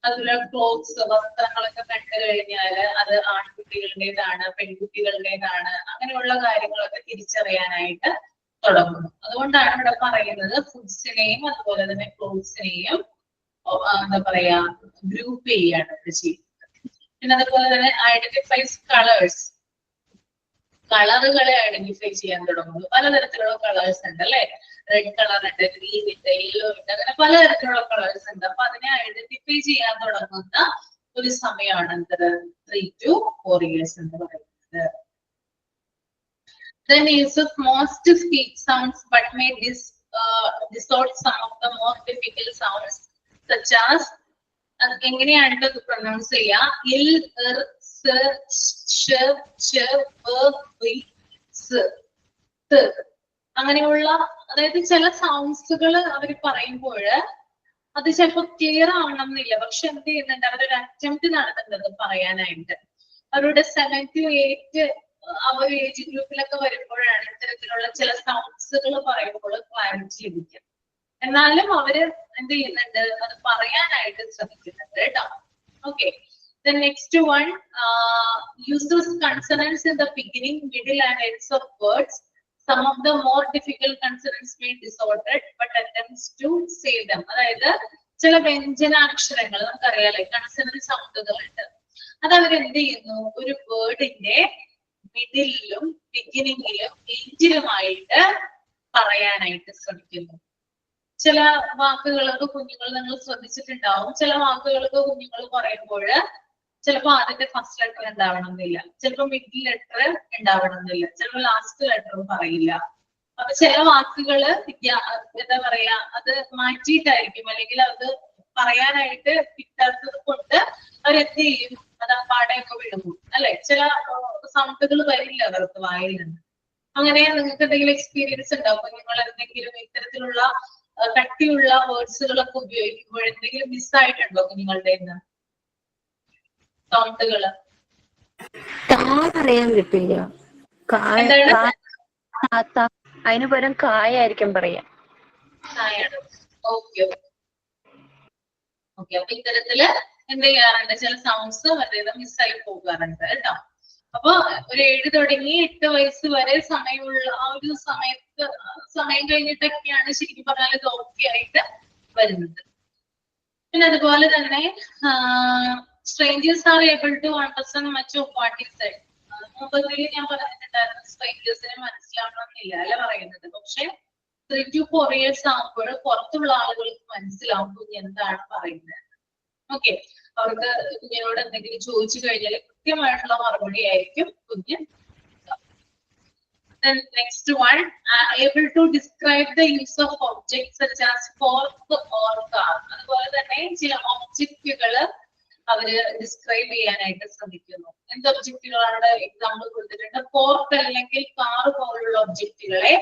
അതുപോലെ ക്ലോത്ത്സ്, വസ്ത്രങ്ങളൊക്കെ കണ്ടു കഴിഞ്ഞാല് അത് ആൺകുട്ടികളുടേതാണ്, പെൺകുട്ടികളുടേതാണ്, അങ്ങനെയുള്ള കാര്യങ്ങളൊക്കെ തിരിച്ചറിയാനായിട്ട് തുടങ്ങുന്നു. അതുകൊണ്ടാണ് ഇവിടെ പറയുന്നത് ഫുഡ്സിനെയും അതുപോലെ തന്നെ ക്ലോത്ത്സിനെയും എന്താ പറയാ, ഗ്രൂപ്പ് ചെയ്യാണ് ഇവിടെ ചെയ്യുന്നത്. പിന്നെ അതുപോലെ തന്നെ ഐഡന്റിഫൈസ് കളേഴ്സ്, കളറുകളെ ഐഡന്റിഫൈ ചെയ്യാൻ തുടങ്ങുന്നു. പലതരത്തിലുള്ള കളേഴ്സ് ഉണ്ട് അല്ലെ. റെഡ് കളർ ഉണ്ട്, ഗ്രീൻ ഉണ്ട്, യെല്ലോ ഉണ്ട്, അങ്ങനെ പലതരത്തിലുള്ള കളേഴ്സ് ഉണ്ട്. അപ്പൊ അതിനെ ഐഡന്റിഫൈ ചെയ്യാൻ തുടങ്ങുന്ന ഒരു സമയമാണ് എന്ത് 3 to 4 years എന്ന് പറയുന്നത്. Then use of most speech sounds but may distort some of the more difficult sounds such as എങ്ങനെയാണ് ഇത് പ്രൊനൗൺസ് ചെയ്യാ? ഇൽ, ഇർ, സ്, ഷ്, ഷ്, വ്, വി, സ്, ത്, അങ്ങനെയുള്ള, അതായത് ചില സൗണ്ട്സുകൾ അവർ പറയുമ്പോൾ അത് ചിലപ്പോൾ ക്ലിയർ ആവണം എന്നില്ല. പക്ഷെ എന്ത് ചെയ്യുന്നുണ്ട്, അവരൊരു അറ്റംപ്റ്റ് നടത്തുന്നത് പറയാനായിട്ട്. അവരുടെ 7 to 8 ആ ഒരു ഏജ് ഗ്രൂപ്പിലൊക്കെ വരുമ്പോഴാണ് ഇത്തരത്തിലുള്ള ചില സൗണ്ട്സുകൾ പറയുമ്പോൾ ക്ലാരിറ്റി ലഭിക്കുക. എന്നാലും അവര് എന്ത് ചെയ്യുന്നുണ്ട്, അത് പറയാനായിട്ട് ശ്രമിക്കുന്നുണ്ട് കേട്ടോ. Okay, the next one uses consonants in the beginning, middle and ends of words. Some of the more difficult consonants may be disordered but attempts to say them. അതായത് ചില വ്യഞ്ജനാക്ഷരങ്ങൾ നമുക്കറിയാലേ, കൺസണന്റ് സൗണ്ടുകൾ ഉണ്ട്. അത് അവരെന്ത് ചെയ്യുന്നു, ഒരു വേർഡിന്റെ മിഡിലും ബിഗിനിങ്ങിലും എൻഡിലുമായിട്ട് പറയാനായിട്ട് ശ്രമിക്കുന്നു. ചില വാക്കുകൾക്ക് കുഞ്ഞുങ്ങൾ നിങ്ങൾ ശ്രദ്ധിച്ചിട്ടുണ്ടാവും, ചില വാക്കുകൾക്ക് കുഞ്ഞുങ്ങൾ പറയുമ്പോൾ ചിലപ്പോൾ ആദ്യത്തെ ഫസ്റ്റ് ലെറ്റർ ഉണ്ടാവണമെന്നില്ല, ചിലപ്പോൾ മിഡിൽ ലെറ്റർ ഉണ്ടാവണമെന്നില്ല, ചിലപ്പോൾ ലാസ്റ്റ് ലെറ്ററും പറയില്ല. അപ്പൊ ചില വാക്കുകള് എന്താ പറയാ, അത് മാറ്റിയിട്ടായിരിക്കും, അല്ലെങ്കിൽ അത് പറയാനായിട്ട് കിട്ടാത്തത് കൊണ്ട് അവരെന്ത് ചെയ്യും, അത് പാടയൊക്കെ വിടുന്നു അല്ലെ. ചില സൗണ്ടുകൾ വരില്ല അവർക്ക് വായിൽ നിന്ന്. അങ്ങനെ നിങ്ങൾക്ക് എന്തെങ്കിലും എക്സ്പീരിയൻസ് ഉണ്ടാവും, നിങ്ങൾ എന്തെങ്കിലും ഇത്തരത്തിലുള്ള കട്ടിയുള്ള വേർഡ്സുകളൊക്കെ ഉപയോഗിക്കുമ്പോൾ എന്തെങ്കിലും മിസ്സായിട്ടുണ്ടോ കുഞ്ഞുങ്ങളുടെ സൗണ്ടുകള്? പറയാൻ കിട്ടില്ല, അതിന് പകരം കായായിരിക്കും പറയാ. ഓക്കെ ഓക്കെ, അപ്പൊ ഇത്തരത്തില് എന്ത് ചെയ്യാറുണ്ട്, ചില സൗണ്ട്സ് വളരെ മിസ്സായി പോകാറുണ്ട് കേട്ടോ. അപ്പൊ ഒരു 7 തുടങ്ങി 8 വയസ്സ് വരെ സമയമുള്ള ആ ഒരു സമയം കഴിഞ്ഞിട്ടൊക്കെയാണ് ശരിക്കും പറഞ്ഞാൽ ഇത് ഓക്കെ ആയിട്ട് വരുന്നത്. പിന്നെ അതുപോലെ തന്നെ strangers are able to understand much of what is said. മുമ്പത്തിൽ ഞാൻ പറഞ്ഞിട്ടുണ്ടായിരുന്നു സ്ട്രേഞ്ചേഴ്സിനെ മനസ്സിലാവണമെന്നില്ല അല്ലെ പറയുന്നത്. പക്ഷെ 3 to 4 years ആകുമ്പോൾ പുറത്തുള്ള ആളുകൾക്ക് മനസ്സിലാവും കുഞ്ഞ് എന്താണ് പറയുന്നത്. ഓക്കെ, അവർക്ക് കുഞ്ഞിനോട് എന്തെങ്കിലും ചോദിച്ചു കഴിഞ്ഞാൽ കൃത്യമായിട്ടുള്ള മറുപടി ആയിരിക്കും കുഞ്ഞ്. Then next one, able to describe the use of objects such as fork or car. അതുപോലെ തന്നെ ചില ഒബ്ജക്റ്റുകള് അവര് ഡിസ്ക്രൈബ് ചെയ്യാനായിട്ട് ശ്രമിക്കുന്നു. എന്ത് ഒബ്ജക്റ്റുകളാണ് എക്സാമ്പിൾ കൊടുത്തിട്ടുണ്ട്? ഫോർക്ക് അല്ലെങ്കിൽ കാർ പോലുള്ള ഒബ്ജക്റ്റുകളെ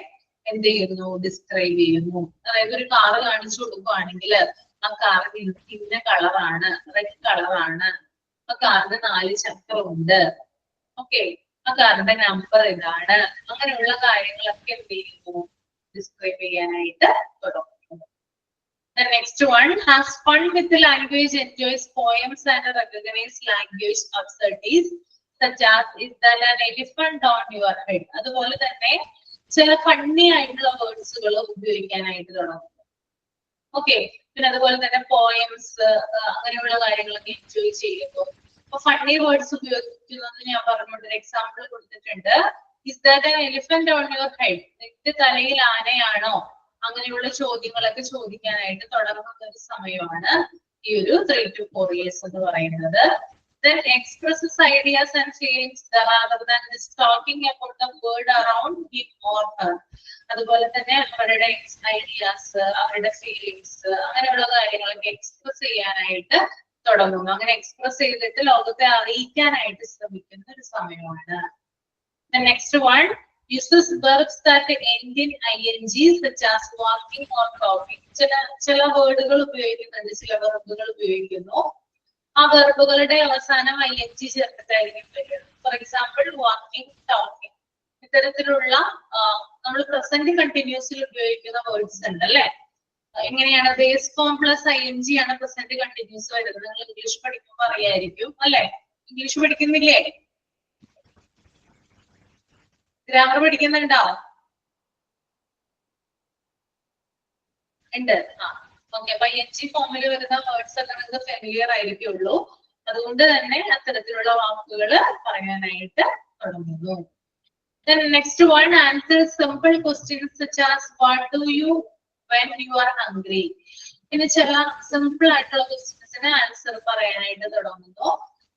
എന്ത് ചെയ്യുന്നു, ഡിസ്ക്രൈബ് ചെയ്യുന്നു. അതായത് ഒരു കാറ് കാണിച്ചു കൊടുക്കുകയാണെങ്കിൽ ആ കാറിന് ഇന്ന കളറാണ്, റെഡ് കളറാണ്, ആ കാറിന് 4 ചക്രമുണ്ട്, ഓക്കെ, ആ കാറിന്റെ നമ്പർ ഇതാണ്, അങ്ങനെയുള്ള കാര്യങ്ങളൊക്കെ എന്ത് ചെയ്യുന്നു, ഡിസ്ക്രൈബ് ചെയ്യാനായിട്ട് തുടങ്ങുന്നു. The next one, has fun with the language, enjoys poems and recognize language absurdities such as is there an elephant on your head. അതുപോലെ തന്നെ ചില ഫണ്ണി ആയിട്ടുള്ള വേർഡ്സുകൾ ഉപയോഗിക്കാനായിട്ട് തുടങ്ങും. ഓക്കെ, പിന്നെ അതുപോലെ തന്നെ പോയംസ് അങ്ങനെയുള്ള കാര്യങ്ങളൊക്കെ എൻജോയ് ചെയ്യുമ്പോൾ അപ്പൊ ഫണ്ണി വേർഡ്സ് ഉപയോഗിക്കുന്നത് ഞാൻ പറഞ്ഞുകൊണ്ട് ഒരു എക്സാമ്പിൾ കൊടുത്തിട്ടുണ്ട്. Is that an elephant on your head? നിന്റെ തലയിൽ ആനയാണോ? അങ്ങനെയുള്ള ചോദ്യങ്ങളൊക്കെ ചോദിക്കാനായിട്ട് തുടങ്ങുന്ന ഒരു സമയമാണ് ഈ ഒരു 3 to 4 years എന്ന് പറയുന്നത്. Then expresses ideas and feelings rather than just talking about the word around him or her. അതുപോലെ തന്നെ അവരുടെ ഐഡിയാസ്, അവരുടെ ഫീലിങ്സ്, അങ്ങനെയുള്ള കാര്യങ്ങളൊക്കെ എക്സ്പ്രസ് ചെയ്യാനായിട്ട് തുടങ്ങുന്നു. അങ്ങനെ എക്സ്പ്രസ് ചെയ്തിട്ട് ലോകത്തെ അറിയിക്കാനായിട്ട് ശ്രമിക്കുന്ന ഒരു സമയമാണ്. The next one uses verbs that end in ing such as walking or talking. ചില വേർഡുകൾ ഉപയോഗിക്കുന്നുണ്ട്, ചില വെർബുകൾ ഉപയോഗിക്കുന്നു. ആ വെർബുകളുടെ അവസാനം ing ചേർത്തിട്ടായിരിക്കും വരിക. ഫോർ എക്സാമ്പിൾ വാക്കിംഗ്, ടോക്കിംഗ്, ഇത്തരത്തിലുള്ള നമ്മൾ പ്രസന്റ് കണ്ടിന്യൂസിൽ ഉപയോഗിക്കുന്ന വേർഡ്സ് ഉണ്ട് അല്ലെ. എങ്ങനെയാണ്? ബേസ് ഫോം പ്ലസ് ing ആണ് പ്രസന്റ് കണ്ടിന്യൂസ് വരുന്നത്. നിങ്ങൾ ഇംഗ്ലീഷ് പഠിക്കുമ്പോൾ അറിയായിരിക്കും അല്ലെ. ഇംഗ്ലീഷ് പഠിക്കുന്നില്ലേ? ഗ്രാമർ പഠിക്കുന്നുണ്ടോ? ഉണ്ട്. ഓക്കെ, അപ്പൊ ing ഫോമിൽ വരുന്ന വേർഡ്സ് ഒക്കെ നിങ്ങൾക്ക് ഫെമിലിയർ ആയിരിക്കുള്ളൂ. അതുകൊണ്ട് തന്നെ അത്തരത്തിലുള്ള വാക്കുകൾ പറയാനായിട്ട് തുടങ്ങുന്നു. Then next one, answer simple questions such as what do you when you are hungry. ഇനി ചില സിമ്പിൾ ആയിട്ടുള്ള ക്വസ്റ്റ്യൻസിന് ആൻസർ പറയാനായിട്ട് തുടങ്ങുന്നു.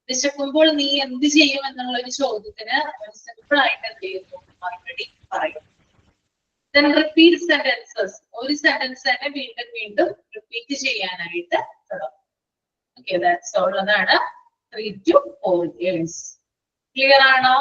വിശക്കുമ്പോൾ നീ എന്ത് ചെയ്യും എന്നുള്ള ഒരു ചോദ്യത്തിന് സിമ്പിൾ ആയിട്ട് എന്ത് ചെയ്യുന്നു? മറുപടി പറയും. Then repeat sentences. ഒരു സെന്റൻസ് തന്നെ വീണ്ടും വീണ്ടും റിപ്പീറ്റ് ചെയ്യാനായിട്ട് തുടങ്ങും. Okay, that's all. അതാണ് 3 to 4 years. ക്ലിയർ ആണോ?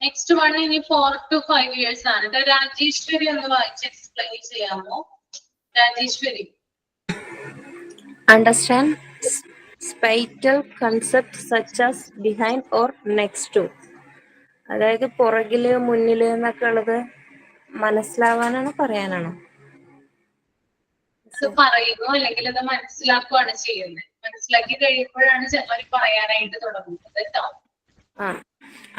നെക്സ്റ്റ് വൺ ഇനി 4 to 5 years ആണ്. രാജേശ്വരി ഒന്ന് വായിച്ച് എക്സ്പ്ലെയിൻ ചെയ്യാമോ? Rajeshwari. Understand spatial concepts such as behind or next to. അതായത് പുറകില്, മുന്നില് എന്നൊക്കെ ഉള്ളത് മനസ്സിലാവാനാണോ പറയാനാണോ? ഇത് പറയുന്നു അല്ലെങ്കിൽ ഇത് മനസ്സിലാക്കുകയാണ് ചെയ്യുന്നത്. മനസ്സിലാക്കി കഴിയുമ്പോഴാണ് ചിലർ പറയാനായിട്ട് തുടങ്ങുന്നത് കേട്ടോ.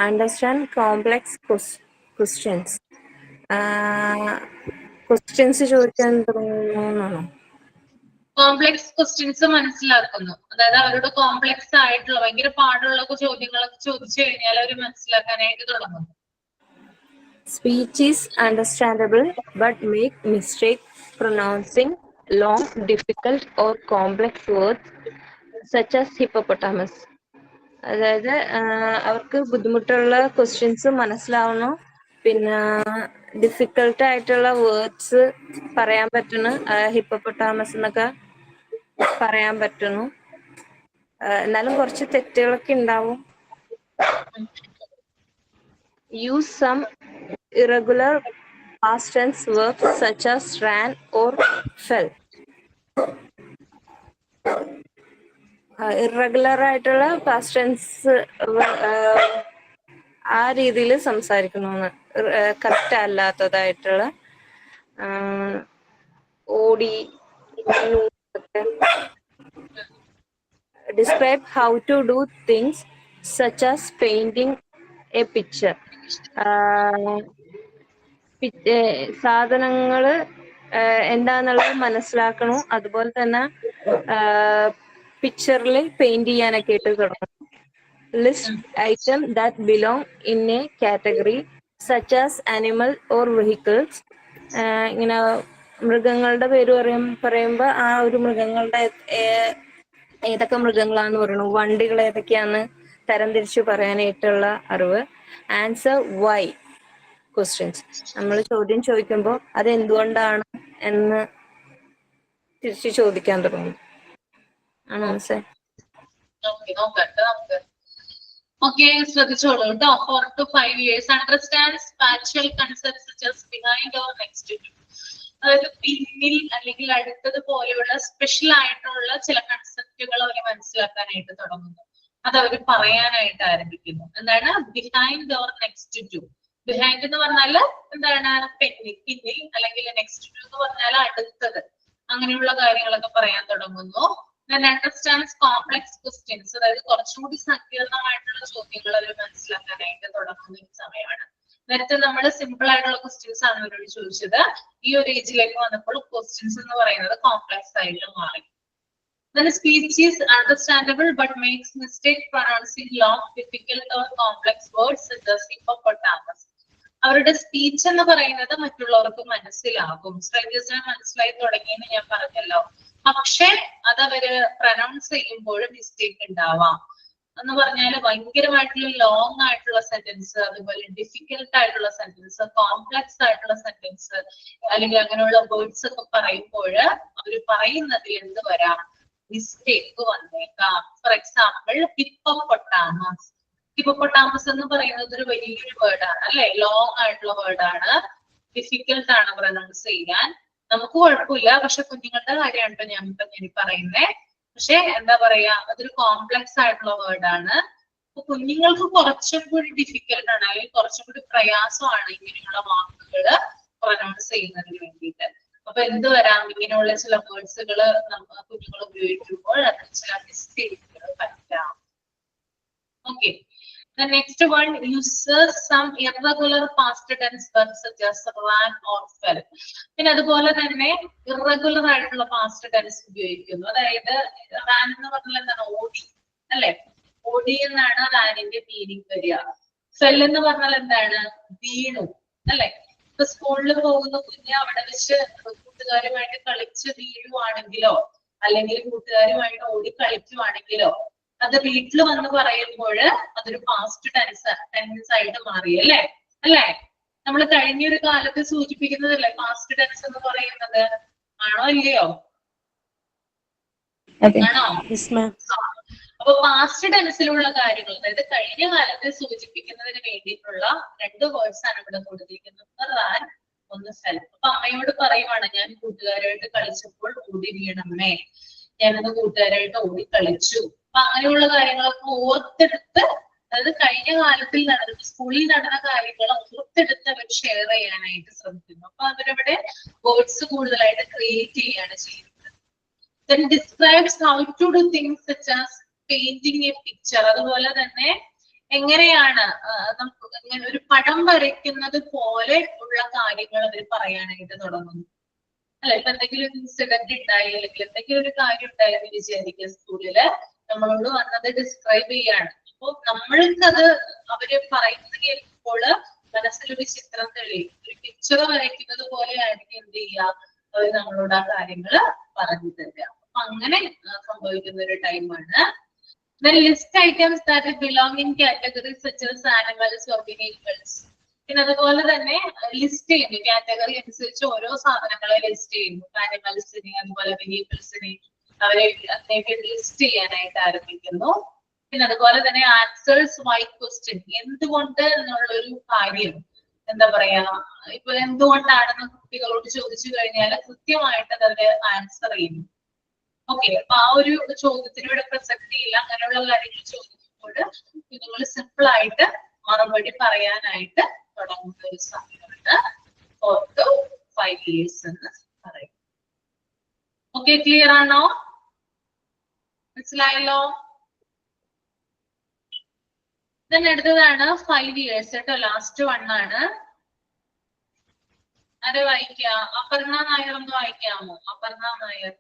Understand complex questions. ക്വസ്റ്റ്യൻസ് ചോദിക്കാൻ തുടങ്ങുന്നതാണോ? കോംപ്ലക്സ് ക്വസ്റ്റ്യൻസ് മനസ്സിലാക്കുന്നു. അതായത് അവരുടെ കോംപ്ലക്സ് ആയിട്ടുള്ള ഭയങ്കര പാടുള്ള ചോദ്യങ്ങളൊക്കെ ചോദിച്ചു കഴിഞ്ഞാൽ അവർ മനസ്സിലാക്കാനായിട്ട് തുടങ്ങുന്നു. Speech is understandable but make mistake pronouncing long, difficult or complex words such as hippopotamus. അതായത് അവർക്ക് ബുദ്ധിമുട്ടുള്ള ക്വസ്റ്റ്യൻസ് മനസ്സിലാവണു, പിന്നെ ഡിഫിക്കൽട്ട് ആയിട്ടുള്ള വേർഡ്സ് പറയാൻ പറ്റുന്നു. ഹിപ്പോപ്പൊട്ടാമസ് എന്നൊക്കെ പറയാൻ പറ്റുന്നു. എന്നാലും കുറച്ച് തെറ്റുകളൊക്കെ ഉണ്ടാവും. Use some irregular past tense verbs such as ran or fell. Irregular ആയിട്ടുള്ള പാസ്റ്റ് ടെൻസ് ആ രീതിയിൽ സംസാരിക്കുന്നു. കറക്റ്റ് അല്ലാത്തതായിട്ടുള്ള ഓടി. Describe how to do things such as painting a picture. സാധനങ്ങള് എന്താന്നുള്ളത് മനസ്സിലാക്കണു. അതുപോലെ തന്നെ പിക്ചറിൽ പെയിന്റ് ചെയ്യാനൊക്കെ ആയിട്ട് തുടങ്ങും. List item that belong in A category such as animal or vehicles. ഇങ്ങനെ മൃഗങ്ങളുടെ പേര് പറയുമ്പോ ആ ഒരു മൃഗങ്ങളുടെ ഏതൊക്കെ മൃഗങ്ങളാന്ന് പറയണു, വണ്ടികൾ ഏതൊക്കെയാന്ന് തരംതിരിച്ചു പറയാനായിട്ടുള്ള അറിവ്. Answer why questions. നമ്മൾ ചോദ്യം ചോദിക്കുമ്പോൾ അത് എന്തുകൊണ്ടാണ് എന്ന് തിരിച്ചു ചോദിക്കാൻ തുടങ്ങും. ആണോ സാർ? ഓക്കെ, ശ്രദ്ധിച്ചോളൂ കേട്ടോ. 4 to 5 years. Understand spatial concepts such as behind or next to. അതായത് പിന്നിൽ അല്ലെങ്കിൽ അടുത്തത് പോലെയുള്ള സ്പെഷ്യൽ ആയിട്ടുള്ള ചില കൺസെപ്റ്റുകൾ അവർ മനസ്സിലാക്കാനായിട്ട് തുടങ്ങുന്നു. അത് അവർ പറയാനായിട്ട് ആരംഭിക്കുന്നു. എന്താണ് behind or next to. Behind എന്ന് പറഞ്ഞാല് എന്താണ് പിന്നിൽ, അല്ലെങ്കിൽ നെക്സ്റ്റ് ടു എന്ന് പറഞ്ഞാൽ അടുത്തത്, അങ്ങനെയുള്ള കാര്യങ്ങളൊക്കെ പറയാൻ തുടങ്ങുന്നു. Then understands complex questions, അതായത് കുറച്ചും കൂടി സങ്കീർണമായിട്ടുള്ള ചോദ്യങ്ങൾ അവർ മനസ്സിലാക്കാനായിട്ട് തുടങ്ങുന്ന ഒരു സമയമാണ്. നേരത്തെ നമ്മൾ സിമ്പിൾ ആയിട്ടുള്ള ക്വസ്റ്റ്യൻസ് ആണ് അവരോട് ചോദിച്ചത്. ഈ ഒരു ഏജിലേക്ക് വന്നപ്പോൾ ക്വസ്റ്റ്യൻസ് എന്ന് പറയുന്നത് കോംപ്ലക്സ് ആയിട്ട് മാറി. Then speech is understandable but makes mistake pronouncing long, difficult or complex words such as hippopotamus. അവരുടെ സ്പീച്ച് എന്ന് പറയുന്നത് മറ്റുള്ളവർക്ക് മനസ്സിലാകും, സ്ട്രേഞ്ചേഴ്സിനെ മനസ്സിലായി തുടങ്ങിയെന്ന് ഞാൻ പറഞ്ഞല്ലോ. പക്ഷെ അതവര് പ്രൊനൗൺസ് ചെയ്യുമ്പോൾ മിസ്റ്റേക്ക് ഉണ്ടാവാം. എന്ന് പറഞ്ഞാൽ ഭയങ്കരമായിട്ടുള്ള ലോങ് ആയിട്ടുള്ള സെന്റൻസ്, അതുപോലെ ഡിഫിക്കൽട്ട് ആയിട്ടുള്ള സെന്റൻസ്, കോംപ്ലക്സ് ആയിട്ടുള്ള സെന്റൻസ്, അല്ലെങ്കിൽ അങ്ങനെയുള്ള വേർഡ്സ് ഒക്കെ പറയുമ്പോൾ അവര് പറയുന്നതിൽ എന്ത് വരാം, മിസ്റ്റേക്ക് വന്നേക്കാം. For example hippopotamus. ഹിപ്പോപ്പൊട്ടാമസ് എന്ന് പറയുന്നത് ഒരു വലിയൊരു വേർഡാണ് അല്ലെ, ലോങ് ആയിട്ടുള്ള വേർഡാണ്, ഡിഫിക്കൽട്ട് ആണ് പ്രൊനൗൺസ് ചെയ്യാൻ. നമുക്ക് കുഴപ്പമില്ല, പക്ഷെ കുഞ്ഞുങ്ങളുടെ കാര്യമാണ് ഞാൻ പറയുന്നേ. പക്ഷെ എന്താ പറയാ, അതൊരു കോംപ്ലക്സ് ആയിട്ടുള്ള വേർഡാണ്. അപ്പൊ കുഞ്ഞുങ്ങൾക്ക് കുറച്ചും കൂടി ഡിഫിക്കൽട്ട് ആണ്, അല്ലെങ്കിൽ കുറച്ചും കൂടി പ്രയാസമാണ് ഇങ്ങനെയുള്ള വാക്കുകൾ പ്രൊനൗൺസ് ചെയ്യുന്നതിന് വേണ്ടിയിട്ട്. അപ്പൊ എന്ത് വരാം, ഇങ്ങനെയുള്ള ചില വേർഡ്സുകൾ കുഞ്ഞുങ്ങൾ ഉപയോഗിക്കുമ്പോൾ അതിന് ചില മിസ്റ്റേക്കുകൾ പറ്റാം. Okay. The next one uses some irregular past tense verbs such as ran or fell. പിന്നെ അതുപോലെ തന്നെ ഇറഗുലർ ആയിട്ടുള്ള പാസ്റ്റ് ടെൻസ് ഉപയോഗിക്കുന്നു. അതായത് റാൻ എന്ന് പറഞ്ഞാൽ എന്താണ്, ഓടി അല്ലെ, ഓടി എന്നാണ് റാനിന്റെ മീനിങ് വരിക. ഫെൽ എന്ന് പറഞ്ഞാൽ എന്താണ്, വീണു അല്ലെ. ഇപ്പൊ സ്കൂളിൽ പോകുന്ന കുഞ്ഞ് അവിടെ വെച്ച് കൂട്ടുകാരുമായിട്ട് കളിച്ച് വീഴുവാണെങ്കിലോ, അല്ലെങ്കിൽ കൂട്ടുകാരുമായിട്ട് ഓടി കളിക്കുവാണെങ്കിലോ, അത് വീട്ടിൽ വന്ന് പറയുമ്പോൾ അതൊരു പാസ്റ്റ് ടെൻസ് ആയിട്ട് മാറി അല്ലേ. നമ്മൾ കഴിഞ്ഞൊരു കാലത്ത് സൂചിപ്പിക്കുന്നതല്ലേ പാസ്റ്റ് ടെൻസ് എന്ന് പറയുന്നത്, ആണോ ഇല്ലയോ? ആണോ? അപ്പൊ പാസ്റ്റ് ടെൻസിലുള്ള കാര്യങ്ങൾ, അതായത് കഴിഞ്ഞ കാലത്തെ സൂചിപ്പിക്കുന്നതിന് വേണ്ടിയിട്ടുള്ള രണ്ട് വേർഡ്സ് ആണ് ഇവിടെ കൊടുത്തിരിക്കുന്നത്, റാൻ, ഒന്ന് ഫെൽ. അപ്പൊ അമ്മയോട് പറയുവാണ്, ഞാൻ കൂട്ടുകാരായിട്ട് കളിച്ചപ്പോൾ ഓടി വീണമ്മേ, ഞാനത് കൂട്ടുകാരായിട്ട് ഓടി കളിച്ചു. അപ്പൊ അങ്ങനെയുള്ള കാര്യങ്ങളൊക്കെ ഓർത്തെടുത്ത്, അതായത് കഴിഞ്ഞ കാലത്തിൽ നടന്ന, സ്കൂളിൽ നടന്ന കാര്യങ്ങൾ ഓർത്തെടുത്ത് അവർ ഷെയർ ചെയ്യാനായിട്ട് ശ്രമിക്കുന്നു. അപ്പൊ അവരവിടെ വേർഡ്സ് കൂടുതലായിട്ട് ക്രിയേറ്റ് ചെയ്യാണ് ചെയ്യുന്നത്. Then describes how to do things such as painting a picture. അതുപോലെ തന്നെ എങ്ങനെയാണ് നമുക്ക് ഒരു പടം വരയ്ക്കുന്നത് പോലെ ഉള്ള കാര്യങ്ങൾ അവർ പറയാനായിട്ട് തുടങ്ങുന്നു അല്ലെ. ഇപ്പൊ എന്തെങ്കിലും ഇൻസിഡന്റ് ഉണ്ടായി, അല്ലെങ്കിൽ എന്തെങ്കിലും ഒരു കാര്യം ഉണ്ടായെന്ന് വിചാരിക്കുക, സ്കൂളില് നമ്മളോട് വന്നത് ഡിസ്ക്രൈബ് ചെയ്യാണ്. അപ്പൊ നമ്മൾക്കത് അവര് പറയുന്നത് കേൾക്കുമ്പോൾ മനസ്സിലൊരു ചിത്രം തെളിയും, ഒരു പിക്ചർ വരയ്ക്കുന്നത് പോലെ ആയിരിക്കും എന്ത് ചെയ്യുക, അവര് നമ്മളോട് ആ കാര്യങ്ങള് പറഞ്ഞു തരിക. അപ്പൊ അങ്ങനെ സംഭവിക്കുന്ന ഒരു ടൈമാണ്. Then list items that belong in categories such as animals or vehicles. പിന്നെ അതുപോലെ തന്നെ ലിസ്റ്റ് ചെയ്യുന്നു, കാറ്റഗറി അനുസരിച്ച് ഓരോ സാധനങ്ങളെ ലിസ്റ്റ് ചെയ്യുന്നു. ആനിമൽസിനെ, അതുപോലെ വെഹിക്കിൾസിനെ അവരെ ലിസ്റ്റ് ചെയ്യാനായിട്ട് ആരംഭിക്കുന്നു. പിന്നെ അതുപോലെ തന്നെ ആൻസേഴ്സ് വൈ ക്വസ്റ്റ്യൻ, എന്തുകൊണ്ട് എന്നുള്ളൊരു കാര്യം എന്താ പറയാ, ഇപ്പൊ എന്തുകൊണ്ടാണെന്ന് കുട്ടികളോട് ചോദിച്ചു കഴിഞ്ഞാൽ കൃത്യമായിട്ട് അതിന്റെ ആൻസർ ചെയ്യുന്നു. ഓക്കെ. അപ്പൊ ആ ഒരു ചോദ്യത്തിനൂടെ പ്രസക്തി ഇല്ല, അങ്ങനെയുള്ള കാര്യങ്ങൾ ചോദിക്കുമ്പോൾ കുഞ്ഞുങ്ങൾ സിമ്പിൾ ആയിട്ട് മറുപടി പറയാനായിട്ട് തുടങ്ങുന്ന ഒരു സമയമാണ് 4 to 5 years എന്ന് പറയും. ഓക്കെ, ക്ലിയർ ആണോ? മനസ്സിലായല്ലോ? then അടുത്തതാണ് 5 years കേട്ടോ, ലാസ്റ്റ് 1 ആണ്. അത് വായിക്കാം. അപർണ നായർ ഒന്ന് വായിക്കാമോ? അപർണ നായർ.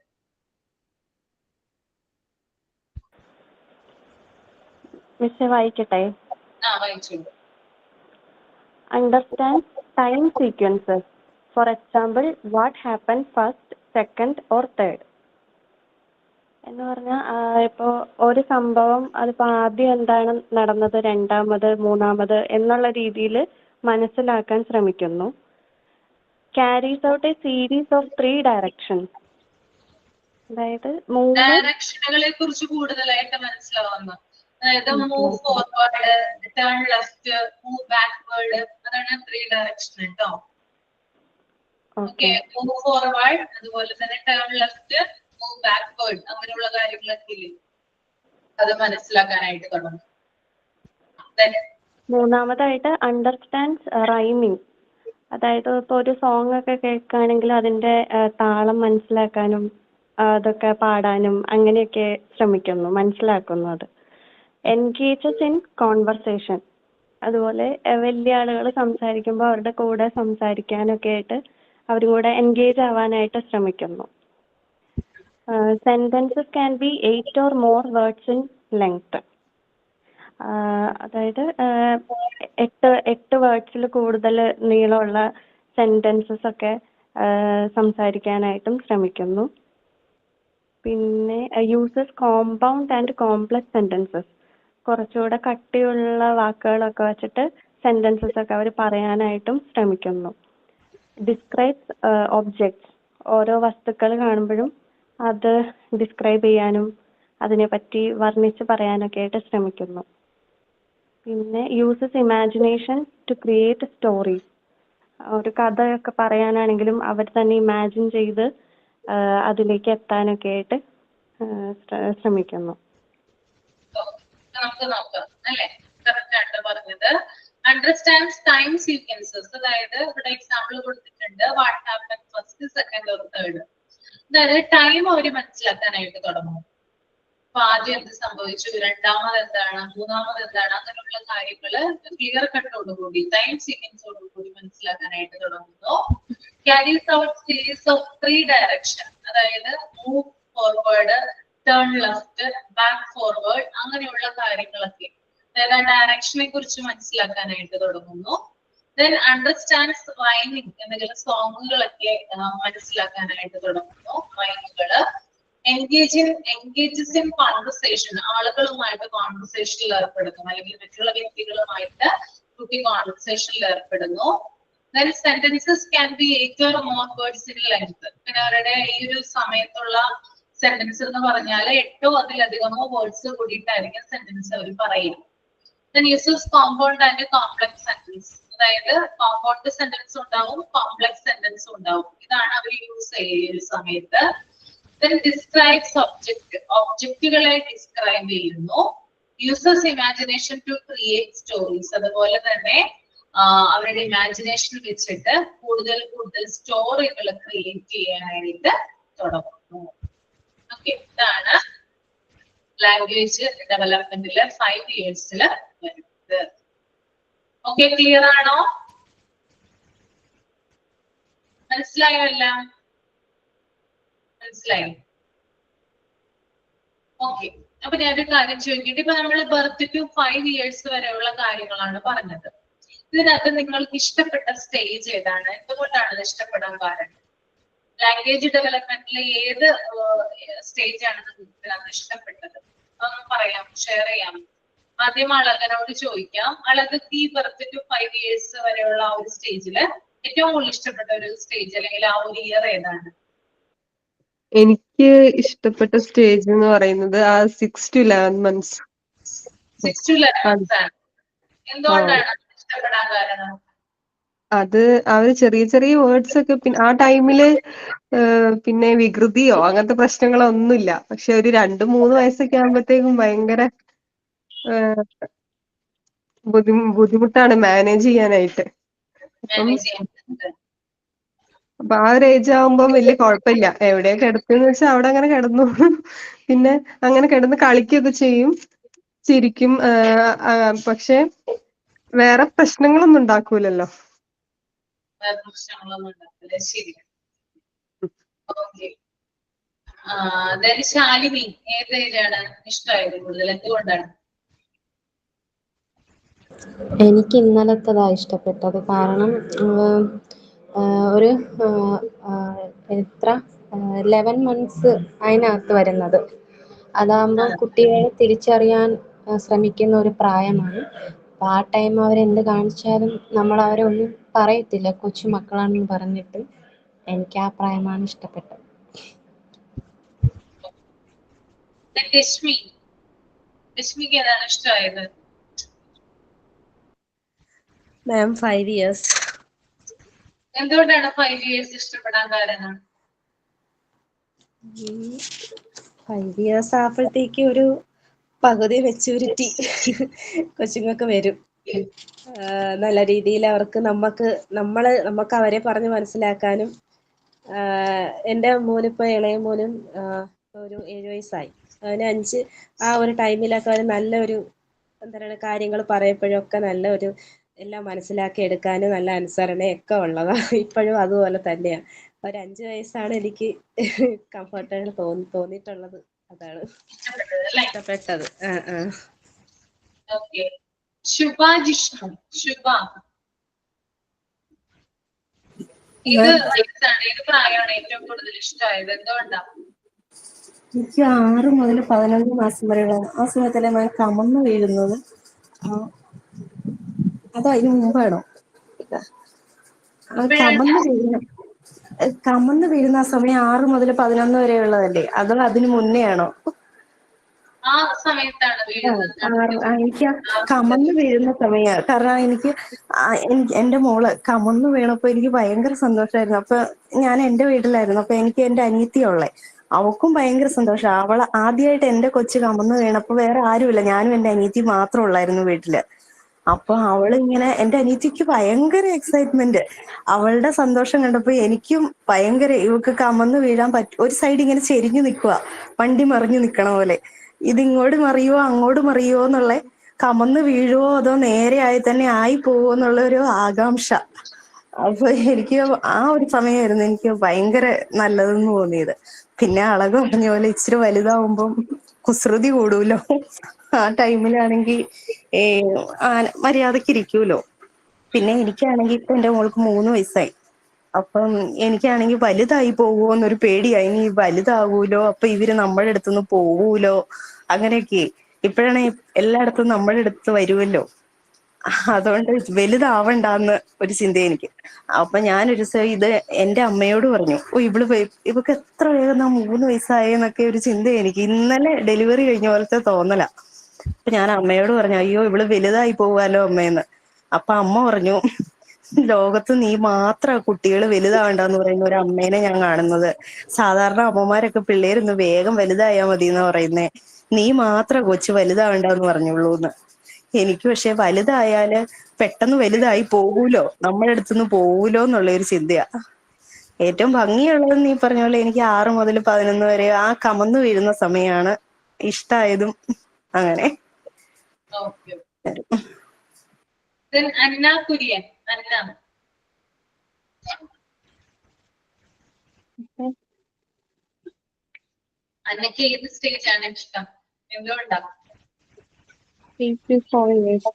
മിസ്സേ വായിക്കട്ടെ? വായിച്ചോളൂ. Understand time sequences. For example, what happened first, second or third? എന്ന് പറഞ്ഞാൽ ഇപ്പോൾ ഒരു സംഭവം അതിപ്പോൾ ആദ്യം എന്താണ് നടന്നത്, രണ്ടാമത്, മൂന്നാമത് എന്നുള്ള രീതിയിൽ മനസ്സിലാക്കാൻ ശ്രമിക്കുന്നു. Carries out a series of 3 directions. അതായത് ഡയറക്ഷനുകളെ കുറിച്ച് കൂടുതലായിട്ട് മനസ്സിലാവുന്നു. അതായത് move forward, turn left, move backward, അതാണ് 3 ഡയറക്ഷൻ കേട്ടോ. ഓക്കെ, മൂവ് ഫോർവേഡ്, അതുപോലെ തന്നെ ടേൺ ലെഫ്റ്റ്, മൂവ് ബാക്ക്വേർഡ്, അങ്ങനെയുള്ള കാര്യങ്ങളൊക്കെ ഇല്ലേ, അത് മനസ്സിലാക്കാനായിട്ട് തുടങ്ങും. മൂന്നാമതായിട്ട് അണ്ടർസ്റ്റാൻഡ് റൈമിങ്. അതായത് ഇപ്പോൾ ഒരു സോങ് ഒക്കെ കേൾക്കുകയാണെങ്കിൽ അതിന്റെ താളം മനസ്സിലാക്കാനും അതൊക്കെ പാടാനും അങ്ങനെയൊക്കെ ശ്രമിക്കുന്നു, മനസ്സിലാക്കുന്നു അത്. Engages in conversation. അതുപോലെ വലിയ ആളുകൾ സംസാരിക്കുമ്പോൾ അവരുടെ കൂടെ സംസാരിക്കാനൊക്കെ ആയിട്ട് അവരും കൂടെ എൻഗേജ് ആവാനായിട്ട് ശ്രമിക്കുന്നു. Sentences can be 8 or more words in length. അതായത് 8 വേർഡ്സിൽ കൂടുതൽ നീളമുള്ള സെന്റൻസസ് ഒക്കെ സംസാരിക്കാനായിട്ടും ശ്രമിക്കുന്നു. പിന്നെ uses compound and complex sentences. കുറച്ചുകൂടെ കട്ടിയുള്ള വാക്കുകളൊക്കെ വെച്ചിട്ട് സെന്റൻസസ് ഒക്കെ അവർ പറയാനായിട്ടും ശ്രമിക്കുന്നു. Describes objects. ഓരോ വസ്തുക്കൾ കാണുമ്പോഴും അത് ഡിസ്ക്രൈബ് ചെയ്യാനും അതിനെപ്പറ്റി വർണ്ണിച്ച് പറയാനൊക്കെ ആയിട്ട് ശ്രമിക്കുന്നു. പിന്നെ uses imagination to create stories. ഒരു കഥയൊക്കെ പറയാനാണെങ്കിലും അവർ തന്നെ ഇമാജിൻ ചെയ്ത് അതിലേക്ക് എത്താനൊക്കെ ആയിട്ട് ശ്രമിക്കുന്നു. നമുക്ക് നോക്കാം അല്ലെ, കറക്റ്റ് ആണ് പറഞ്ഞത്. Understands time sequences. അതായത് ഇവിടെ എക്സാമ്പിൾ കൊടുത്തിട്ടുണ്ട്, what happen first, second or third. അതായത് ടൈം അവര് മനസ്സിലാക്കാനായിട്ട് തുടങ്ങും. അപ്പൊ ആദ്യം എന്ത് സംഭവിച്ചു, രണ്ടാമത് എന്താണ്, മൂന്നാമത് എന്താണ്, അങ്ങനെയുള്ള കാര്യങ്ങള് ക്ലിയർ കട്ടോടുകൂടി ടൈം സീക്വൻസോടുകൂടി മനസ്സിലാക്കാനായിട്ട് തുടങ്ങുന്നു. Carries out series of 3 direction. അതായത് move forward, turn left, back forward, അങ്ങനെയുള്ള കാര്യങ്ങളൊക്കെ, അതായത് ഡയറക്ഷനെ കുറിച്ച് മനസ്സിലാക്കാനായിട്ട് തുടങ്ങുന്നു. Then understands rhyming. എന്തെങ്കിലും സോങ്ങുകളൊക്കെ മനസ്സിലാക്കാനായിട്ട് തുടങ്ങുന്നു, റൈമുകള്. Engages in conversation. ആളുകളുമായിട്ട് കോൺവെർസേഷനിൽ ഏർപ്പെടുന്നു, അല്ലെങ്കിൽ മറ്റുള്ള വ്യക്തികളുമായിട്ട് കുട്ടി കോൺവെർസേഷനിൽ ഏർപ്പെടുന്നു. Then sentences can be 8 or more words in length. പിന്നെ അവരുടെ ഈ ഒരു സമയത്തുള്ള സെന്റൻസ് എന്ന് പറഞ്ഞാൽ 8 അതിലധികമോ വേർഡ്സ് കൂടിയിട്ടായിരിക്കും സെന്റൻസ് അവർ പറയുന്നത്. Then uses compound and complex sentence. അതായത് കോമ്പൗണ്ട് സെന്റൻസ് ഉണ്ടാവും, കോംപ്ലക്സ് സെന്റൻസ് ഉണ്ടാവും. ഇതാണ് അവർ യൂസ് ചെയ്യുന്ന ഈ ഒരു സമയത്ത്. Then describes object. ഒബ്ജക്റ്റുകളെ ഡിസ്ക്രൈബ് ചെയ്യുന്നു. Uses imagination to create stories. അതുപോലെ തന്നെ അവരുടെ ഇമാജിനേഷൻ വെച്ചിട്ട് കൂടുതൽ സ്റ്റോറികൾ ക്രിയേറ്റ് ചെയ്യാനായിട്ട് തുടങ്ങുന്നു. ഓക്കെ, ഇതാണ് ലാംഗ്വേജ് ഡെവലപ്മെന്റില് 5 ഇയേഴ്സിൽ വരുന്നത്. ഓക്കെ, ക്ലിയർ ആണോ? മനസ്സിലായോ? എല്ലാം മനസ്സിലായി? ഓക്കെ, അപ്പൊ ഞാനൊരു കാര്യം ചോദിക്കട്ടെ. ഇപ്പൊ നമ്മൾ ബർത്ത് ടു 5 ഇയേഴ്സ് വരെയുള്ള കാര്യങ്ങളാണ് പറഞ്ഞത്. ഇതിനകത്ത് നിങ്ങൾക്ക് ഇഷ്ടപ്പെട്ട സ്റ്റേജ് ഏതാണ്? എന്തുകൊണ്ടാണ് ഇത് ഇഷ്ടപ്പെടാൻ കാരണം? ലാംഗ്വേജ് ഡെവലപ്മെന്റിൽ ഏത് സ്റ്റേജ് ആണ് നിങ്ങൾക്ക് ഇതിനകത്ത് ഇഷ്ടപ്പെട്ടത്? അതൊന്ന് പറയാം, ഷെയർ ചെയ്യാം. ആദ്യം അളകനോട് ചോദിക്കാം. അളക് ഈ ബർത്ത് ടു 5 ഇയേഴ്സ് വരെയുള്ള ആ ഒരു സ്റ്റേജില് ഏറ്റവും കൂടുതൽ ഇഷ്ടപ്പെട്ട ഒരു സ്റ്റേജ് അല്ലെങ്കിൽ ആ ഒരു ഇയർ ഏതാണ്? എനിക്ക് ഇഷ്ടപ്പെട്ട സ്റ്റേജ് എന്ന് പറയുന്നത് ആ 6 to 11 months. 6 to 11 months ആണ്. എന്തുകൊണ്ടാണ് ഇഷ്ടപ്പെടാൻ കാരണം? അത് അവര് ചെറിയ ചെറിയ വേർഡ്സ് ഒക്കെ പിന്നെ ആ ടൈമില് പിന്നെ വികൃതിയോ അങ്ങനത്തെ പ്രശ്നങ്ങളോ ഒന്നുമില്ല. പക്ഷെ ഒരു 2-3 വയസ്സൊക്കെ ആകുമ്പോഴത്തേക്കും ഭയങ്കര ബുദ്ധിമുട്ടാണ് മാനേജ് ചെയ്യാനായിട്ട്. അപ്പൊ ആ ഒരു ഏജ് ആവുമ്പോ വലിയ കുഴപ്പമില്ല, എവിടെയാ കിടത്തുന്ന് വെച്ചാൽ അവിടെ അങ്ങനെ കിടന്നു. പിന്നെ അങ്ങനെ കിടന്ന് കളിക്കുകയൊക്കെ ചെയ്യും, ചിരിക്കും. പക്ഷെ വേറെ പ്രശ്നങ്ങളൊന്നും ഉണ്ടാക്കൂലല്ലോ. ശരി. ശാലിനി ഏത് ഏജാണ് ഇഷ്ടമായത് കൂടുതൽ? എന്തുകൊണ്ടാണ്? എനിക്ക് ഇന്നലത്തതാ ഇഷ്ടപ്പെട്ടത്. കാരണം ഒരു എത്ര 11 months അതിനകത്ത് വരുന്നത്. അതാകുമ്പോൾ കുട്ടികളെ തിരിച്ചറിയാൻ ശ്രമിക്കുന്ന ഒരു പ്രായമാണ്. അപ്പൊ ആ ടൈം അവരെന്ത് കാണിച്ചാലും നമ്മൾ അവരെ ഒന്നും പറയത്തില്ല, കൊച്ചു മക്കളാണെന്ന് പറഞ്ഞിട്ട്. എനിക്ക് ആ പ്രായമാണ് ഇഷ്ടപ്പെട്ടത്. രശ്മിക്ക് ഏതാണ് ഇഷ്ടമായത്? മാം 5 years. എന്തുകൊണ്ടാണ് 5 years ഇഷ്ടപ്പെടാൻ കാരണം? 5 years ആകുമ്പോഴത്തേക്ക് ഒരു പകുതി മെച്യൂരിറ്റി കൊച്ചുങ്ങൾക്ക് വരും. നല്ല രീതിയിൽ അവർക്ക് നമുക്ക് അവരെ പറഞ്ഞ് മനസ്സിലാക്കാനും. എൻ്റെ മോനിപ്പോൾ ഇളയ മോനും ഒരു 7 വയസ്സായി. അവന് 5 ആ ഒരു ടൈമിലൊക്കെ അവന് നല്ലൊരു എന്താ പറയുക കാര്യങ്ങൾ പറയപ്പോഴൊക്കെ നല്ലൊരു എല്ലാം മനസ്സിലാക്കി എടുക്കാനും നല്ല അനുസരണയൊക്കെ ഉള്ളതാണ്. ഇപ്പോഴും അതുപോലെ തന്നെയാണ്. ഒരു 5 വയസ്സാണ് എനിക്ക് കംഫർട്ടബിൾ തോന്നിയിട്ടുള്ളത്. അതാണ് ഇഷ്ടപ്പെട്ടത്. ഓക്കെ. ശുഭ ജിഷ്ണു. ശുഭ ഏത് പ്രായമാണ് ഏറ്റവും കൂടുതൽ ഇഷ്ടമായത്? എന്തുകൊണ്ടാ? എനിക്ക് 6 മുതൽ 11 മാസം വരെയുള്ള ആ സമയത്തല്ലേ ഞാൻ കമന്ന് വീഴുന്നത്. അതോ അതിന് മുമ്പാണോ? കമന്ന് വീഴുന്ന ആ സമയം 6 മുതൽ 11 വരെ ഉള്ളതല്ലേ? അതോ അതിന് മുന്നേ ആണോ? ആ സമയത്താണ് വീഴുന്നത്. എനിക്ക് കമന്ന് വീഴുന്ന സമയമാണ്. കാരണം എനിക്ക് എന്റെ മോള് കമന്ന് വീണപ്പോ എനിക്ക് ഭയങ്കര സന്തോഷമായിരുന്നു. അപ്പൊ ഞാൻ എന്റെ വീട്ടിലായിരുന്നു. അപ്പൊ എനിക്ക് എന്റെ അനിയത്തിയുള്ളേ, അവക്കും ഭയങ്കര സന്തോഷം. അവള് ആദ്യമായിട്ട് എന്റെ കൊച്ചു കമന്ന് വീണപ്പോ വേറെ ആരുമില്ല, ഞാനും എന്റെ അനിയത്തി മാത്രം ഉള്ളായിരുന്നു വീട്ടില്. അപ്പൊ അവളിങ്ങനെ, എന്റെ അനിയത്തിക്ക് ഭയങ്കര എക്സൈറ്റ്മെന്റ്. അവളുടെ സന്തോഷം കണ്ടപ്പോ എനിക്കും ഭയങ്കര, ഇവക്ക് കമന്ന് വീഴാൻ ഒരു സൈഡ് ഇങ്ങനെ ചെരിഞ്ഞു നിൽക്കുക, വണ്ടി മറിഞ്ഞു നിക്കണ പോലെ. ഇതിങ്ങോട്ട് മറിയോ അങ്ങോട്ട് മറിയോ എന്നുള്ള, കമന്ന് വീഴുവോ അതോ നേരെ ആയി തന്നെ ആയി പോവോ എന്നുള്ള ഒരു ആകാംക്ഷ. അപ്പൊ എനിക്ക് ആ ഒരു സമയമായിരുന്നു എനിക്ക് ഭയങ്കര നല്ലതെന്ന് തോന്നിയത്. പിന്നെ അളക് പറഞ്ഞ പോലെ ഇച്ചിരി വലുതാവുമ്പം കുസൃതി കൂടൂലോ. ആ ടൈമിലാണെങ്കിൽ മര്യാദക്ക് ഇരിക്കൂലോ. പിന്നെ എനിക്കാണെങ്കിൽ ഇപ്പൊ എന്റെ മോൾക്ക് 3 വയസ്സായി. അപ്പം എനിക്കാണെങ്കിൽ വലുതായി പോവോ എന്നൊരു പേടിയായി. ഇനി വലുതാവൂലോ, അപ്പൊ ഇവര് നമ്മുടെ അടുത്തുനിന്ന് പോവൂലോ, അങ്ങനെയൊക്കെ. ഇപ്പോഴാണെ എല്ലായിടത്തും നമ്മുടെ അടുത്ത് വരുമല്ലോ. അതുകൊണ്ട് വലുതാവണ്ടെന്ന് ഒരു ചിന്ത എനിക്ക്. അപ്പൊ ഞാനൊരു ദിവസം ഇത് എന്റെ അമ്മയോട് പറഞ്ഞു, ഇവക്ക് എത്ര വേഗം 3 വയസ്സായെന്നൊക്കെ ഒരു ചിന്ത എനിക്ക്. ഇന്നലെ ഡെലിവറി കഴിഞ്ഞ പോലത്തെ തോന്നല. അപ്പൊ ഞാൻ അമ്മയോട് പറഞ്ഞു, അയ്യോ ഇവള് വലുതായി പോവാലോ അമ്മയെന്ന്. അപ്പൊ അമ്മ പറഞ്ഞു, ലോകത്ത് നീ മാത്ര കുട്ടികൾ വലുതാവണ്ടെന്ന് പറയുന്ന ഒരു അമ്മേനെ ഞാൻ കാണുന്നത്. സാധാരണ അമ്മമാരൊക്കെ പിള്ളേരൊന്ന് വേഗം വലുതായാ മതി എന്ന് പറയുന്നേ, നീ മാത്ര കൊച്ചു വലുതാവണ്ടെന്ന് പറഞ്ഞുള്ളൂന്ന്. എനിക്ക് പക്ഷെ വലുതായാല് പെട്ടെന്ന് വലുതായി പോകൂലോ, നമ്മുടെ അടുത്തുനിന്ന് പോകൂലോ എന്നുള്ള ഒരു ചിന്തയാ. ഏറ്റവും ഭംഗിയുള്ളത് നീ പറഞ്ഞ പോലെ എനിക്ക് 6 മുതൽ 11 വരെ ആ കമന്ന് വീഴുന്ന സമയമാണ് ഇഷ്ടായതും. അങ്ങനെ അന്ന കുര്യൻ. അന്നക്ക് ഏത് സ്റ്റേജ് ആണ് ഇഷ്ടം? എന്തുകൊണ്ടാ? 3 to 4 years.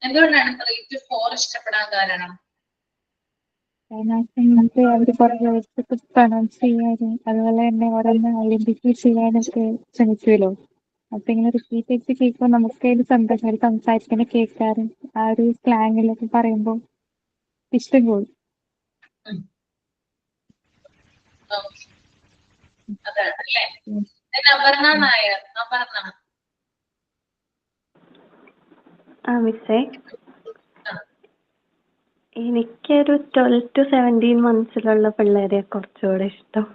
എന്തുകൊണ്ടാണ് 3 to 4 ഇഷ്ടപ്പെടാൻ കാരണം? നമുക്ക് അവർ കുറേ വേർഡ്സ് പ്രൊനൗൺസ് ചെയ്യാനും അതുപോലെ തന്നെ ഓരോന്ന് ഐഡന്റിഫൈ ചെയ്യാനൊക്കെ ശ്രമിക്കുമല്ലോ. അപ്പൊ ഇങ്ങനെ റിപ്പീറ്റ് ചെയ്ത് കേൾക്കുമ്പോൾ നമുക്ക് അതിന് സന്തോഷം. അവർ സംസാരിക്കുന്ന കേൾക്കാനും ആ ഒരു സ്ലാങ്ങിലൊക്കെ പറയുമ്പോൾ ഇഷ്ടം കൂടും. അതാണല്ലേ. അപർണ നായർ. അപർണ. മിസ്സേ, എനിക്കൊരു 12 to 17 monthsലുള്ള പിള്ളേരെ കുറച്ചുകൂടെ ഇഷ്ടം.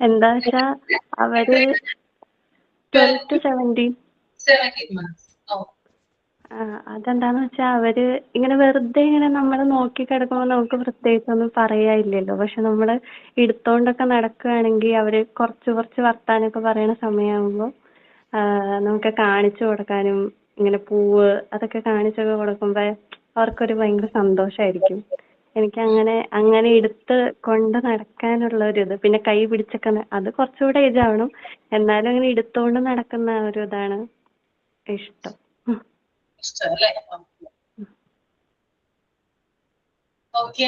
എന്താ വെച്ചാ അവര് 12 to 17 months. അതെന്താന്ന് വെച്ചാ അവര് ഇങ്ങനെ വെറുതെ ഇങ്ങനെ നമ്മള് നോക്കി കിടക്കുമ്പോൾ നമുക്ക് പ്രത്യേകിച്ചൊന്നും പറയാനില്ലല്ലോ. പക്ഷെ നമ്മള് എടുത്തോണ്ടൊക്കെ നടക്കുകയാണെങ്കിൽ അവര് കുറച്ച് വർത്താനൊക്കെ പറയണ സമയമാകുമ്പോൾ നമുക്ക് കാണിച്ചു കൊടുക്കാനും ഇങ്ങനെ പൂവ് അതൊക്കെ കാണിച്ചൊക്കെ കൊടുക്കുമ്പോ അവർക്കൊരു ഭയങ്കര സന്തോഷമായിരിക്കും. എനിക്ക് അങ്ങനെ എടുത്ത് കൊണ്ട് നടക്കാനുള്ള ഒരു ഇത്, പിന്നെ കൈ പിടിച്ചൊക്കെ അത് കുറച്ചുകൂടെ ഏജ് ആവണം, എന്നാലും അങ്ങനെ എടുത്തോണ്ട് നടക്കുന്ന ഒരു ഇതാണ് ഇഷ്ടം. ഇഷ്ടമല്ലേ? ഓക്കെ.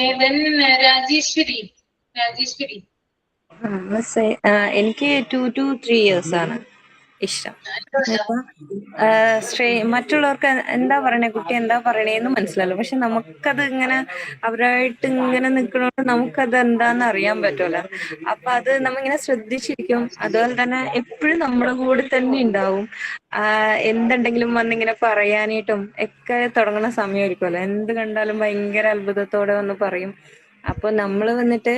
രാജേശ്വരി. എനിക്ക് 2 to 3 years ആണ്. ഇഷ്ടം. ഇപ്പൊ മറ്റുള്ളവർക്ക് എന്താ പറയണേ, കുട്ടി എന്താ പറയണേന്ന് മനസ്സിലല്ലോ. പക്ഷെ നമുക്കത് ഇങ്ങനെ അവരായിട്ട് ഇങ്ങനെ നിൽക്കണോണ്ട് നമുക്കത് എന്താന്ന് അറിയാൻ പറ്റുമല്ലോ. അപ്പൊ അത് നമ്മിങ്ങനെ ശ്രദ്ധിച്ചിരിക്കും. അതുപോലെ തന്നെ എപ്പോഴും നമ്മുടെ കൂടെ തന്നെ ഉണ്ടാവും. എന്തുണ്ടെങ്കിലും വന്നിങ്ങനെ പറയാനായിട്ടും ഒക്കെ തുടങ്ങുന്ന സമയമായിരിക്കുമല്ലോ. എന്ത് കണ്ടാലും ഭയങ്കര അത്ഭുതത്തോടെ വന്ന് പറയും. അപ്പൊ നമ്മൾ വന്നിട്ട്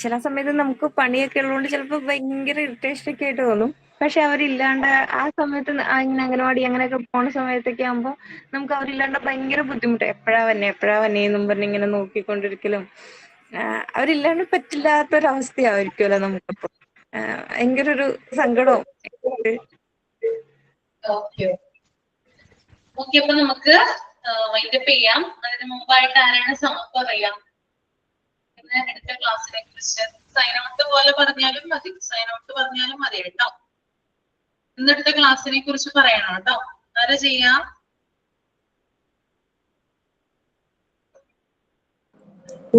ചില സമയത്ത് നമുക്ക് പണിയൊക്കെ ഉള്ളതുകൊണ്ട് ചിലപ്പോൾ ഭയങ്കര ഇറിറ്റേഷൻ ഒക്കെ ആയിട്ട് തോന്നും. പക്ഷെ അവരില്ലാണ്ട് ആ സമയത്ത് ഇങ്ങനെ അംഗനവാടി അങ്ങനെയൊക്കെ പോണ സമയത്തൊക്കെ ആകുമ്പോൾ നമുക്ക് അവരില്ലാണ്ട് ഭയങ്കര ബുദ്ധിമുട്ട്. എപ്പോഴാ വന്നേ എന്നും പറഞ്ഞ് ഇങ്ങനെ നോക്കിക്കൊണ്ടിരിക്കലും അവരില്ലാണ്ട് പറ്റില്ലാത്തൊരവസ്ഥയായിരിക്കുമല്ലോ നമുക്കപ്പോൾ. ഭയങ്കര ഒരു സങ്കടവും. ഓക്കെ ഓക്കെ, അപ്പൊ നമുക്ക് വൈൻഡപ്പ് ചെയ്യാം. അതിന് മുമ്പായിട്ട് ആരാണ് പറയാം അടുത്ത ക്ലാസ്സിനെ കുറിച്ച്? സൈൻ ഔട്ട് പോലെ പറഞ്ഞാലും മതി, സൈൻ ഔട്ട് പറഞ്ഞാലും മതി കേട്ടോ. ഇന്നത്തെ ക്ലാസ്സിനെ കുറിച്ച് പറയണം കേട്ടോ. ആരാ ചെയ്യാം?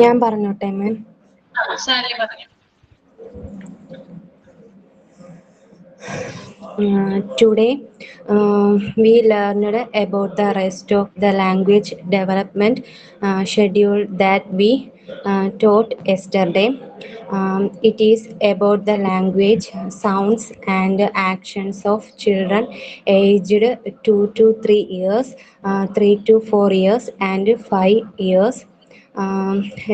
ഞാൻ പറഞ്ഞോട്ടെ മാം? ശാലി പറഞ്ഞു. Today we learned about the rest of the language development schedule that we taught yesterday. It is about the language, sounds and actions of children aged 2 to 3 years, 3 to 4 years and 5 years.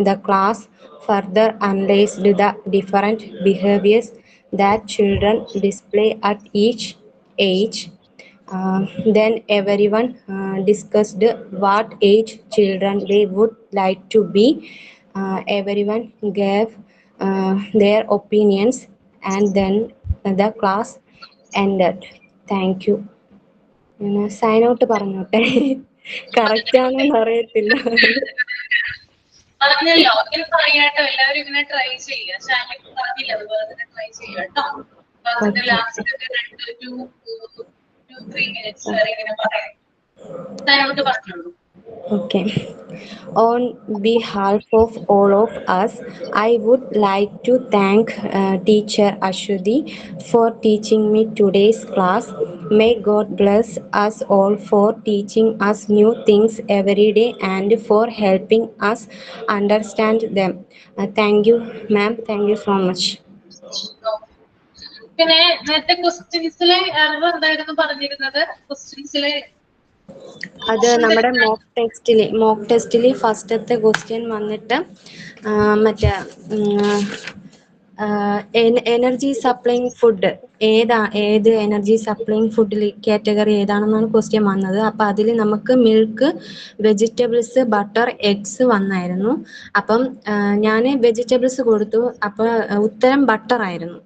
The class further analyzed the different behaviors that children display at each age. Then everyone discussed what age children they would like to be. Everyone gave their opinions and then the class ended. Thank you. Sign out പറഞ്ഞോട്ടെ? Correct ആണെന്ന് അറിയത്തില്ല. പറഞ്ഞല്ലോ, ഇങ്ങനെ പറയാട്ടോ. എല്ലാവരും ഇങ്ങനെ try ചെയ്യുക. ശാലി പറഞ്ഞില്ല, അതുപോലെ തന്നെ ട്രൈ ചെയ്യുക കേട്ടോ. ലാസ്റ്റ് 2-3 minutes വരെ ഇങ്ങനെ പറയാം. സൈൻ ഔട്ട് പറഞ്ഞോളൂ. Okay. On behalf of all of us, I would like to thank teacher Ashwati for teaching me today's class. May God bless us all for teaching us new things every day and for helping us understand them. Thank you, ma'am. Thank you so much. പിന്നെ നേരത്തെ ക്വസ്റ്റ്യൻസിലെ അറിവ് എന്തായിരുന്നു പറഞ്ഞിരുന്നത്? ക്വസ്റ്റ്യൻസിലെ അത് നമ്മുടെ mock ടെസ്റ്റിൽ ഫസ്റ്റത്തെ question വന്നിട്ട് മറ്റേ എനർജി സപ്ലൈങ് ഫുഡ് ഏത് എനർജി സപ്ലൈങ് ഫുഡിൽ കാറ്റഗറി ഏതാണെന്നാണ് ക്വസ്റ്റ്യൻ വന്നത്. അപ്പം അതിൽ നമുക്ക് മിൽക്ക്, വെജിറ്റബിൾസ്, ബട്ടർ, എഗ്സ് വന്നായിരുന്നു. അപ്പം ഞാൻ വെജിറ്റബിൾസ് കൊടുത്തു. അപ്പം ഉത്തരം ബട്ടർ ആയിരുന്നു.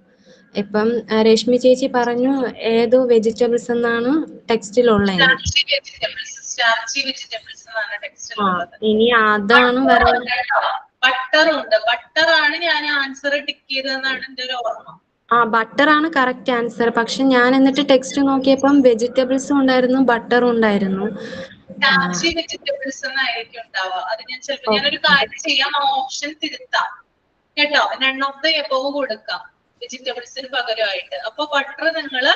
ഇപ്പം രശ്മി ചേച്ചി പറഞ്ഞു ഏതോ വെജിറ്റബിൾസ് എന്നാണ് ടെക്സ്റ്റിലുള്ളത്. ഇനി അതാണ് ബട്ടർ ഉണ്ട്. ബട്ടർ ആണ് ഞാൻ ആൻസർ ടിക്ക് ചെയ്തതെന്നാണ് എന്റെ ഒരു ഓർമ്മ. ബട്ടർ ആണ് കറക്റ്റ് ആൻസർ. പക്ഷെ ഞാൻ എന്നിട്ട് ടെക്സ്റ്റ് നോക്കിയപ്പം വെജിറ്റബിൾസും ഉണ്ടായിരുന്നു, ബട്ടറും ഉണ്ടായിരുന്നു. വെജിറ്റബിൾസ് എന്നായിരിക്കും ഉണ്ടാവുക. അത് ഞാൻ ചിലപ്പോൾ ഞാനൊരു കാര്യം ചെയ്യാം, ഓപ്ഷൻ തിരുത്താം കേട്ടോ. നൺ ഓഫ് ദ എബോവ് കൊടുക്കാം വെജിറ്റബിൾസിന് പകരമായിട്ട്. അപ്പൊ ബട്ടർ നിങ്ങള്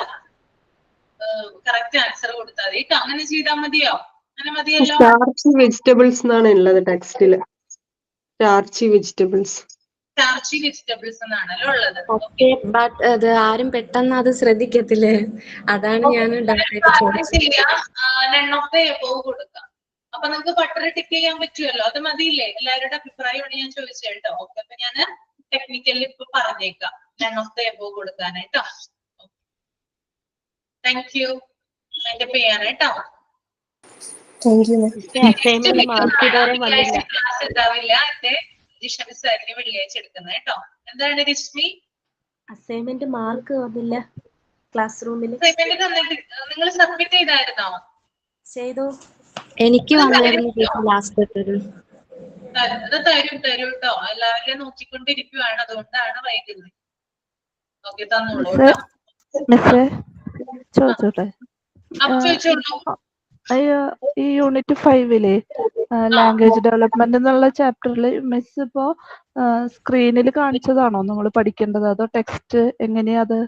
കറക്റ്റ് ആൻസർ കൊടുത്താൽ മതി കേട്ടോ. അങ്ങനെ ചെയ്താൽ മതിയോ? അങ്ങനെ മതിയല്ലോ. സ്റ്റാർച്ചി വെജിറ്റബിൾസ് എന്നാണ് ഉള്ളത് ടെക്സ്റ്റില്. സ്റ്റാർച്ചി വെജിറ്റബിൾസ് എന്നാണല്ലോ ഉള്ളത്. ബട്ട് അത് ആരും പെട്ടെന്ന് അത് ശ്രദ്ധിക്കത്തില്ലേ? അതാണ് ഞാൻ കൊടുക്കാം. അപ്പൊ നിങ്ങൾക്ക് ബട്ടർ ടിക്ക് ചെയ്യാൻ പറ്റുമല്ലോ. അത് മതിയില്ലേ? എല്ലാവരുടെ അഭിപ്രായമാണ് ഞാൻ ചോദിച്ചത് കേട്ടോ. ഓക്കെ, അപ്പൊ ഞാൻ ടെക്നിക്കലി ഇപ്പൊ പറഞ്ഞേക്കാം നൺ ഓഫ് ദ എബോവ് കൊടുക്കാനായിട്ടോ. Thank you. അതിന്റെ പേരാട്ടോ. ക്ലാസ് ഉണ്ടാവില്ല. എന്റെ ജിഷമിസ് ആയിരിക്കും വെള്ളിയാഴ്ച എടുക്കുന്നത് കേട്ടോ. എന്താണ് രശ്മി? അസൈൻമെന്റ് മാർക്ക് വന്നില്ല ക്ലാസ് റൂമിൽ. അസൈൻമെന്റ് തന്നിട്ട് നിങ്ങൾ സബ്മിറ്റ് ചെയ്തായിരുന്നോ? ചെയ്തു. എനിക്ക് വന്നായിരുന്നു ലാസ്റ്റ്. അത് തരും കേട്ടോ. എല്ലാവരെയും നോക്കിക്കൊണ്ടിരിക്കുവാണ്, അതുകൊണ്ടാണ് വൈകുന്നത്. ഓക്കെ, തന്നോളൂ കേട്ടോ. ചോദിച്ചോട്ടെ? ഈ യൂണിറ്റ് 5 ലാംഗ്വേജ് ഡെവലപ്മെന്റ് എന്നുള്ള ചാപ്റ്ററിൽ മിസ് ഇപ്പോ സ്ക്രീനിൽ കാണിച്ചതാണോ നമ്മൾ പഠിക്കേണ്ടത്, അതോ ടെക്സ്റ്റ് എങ്ങനെയാ? അത്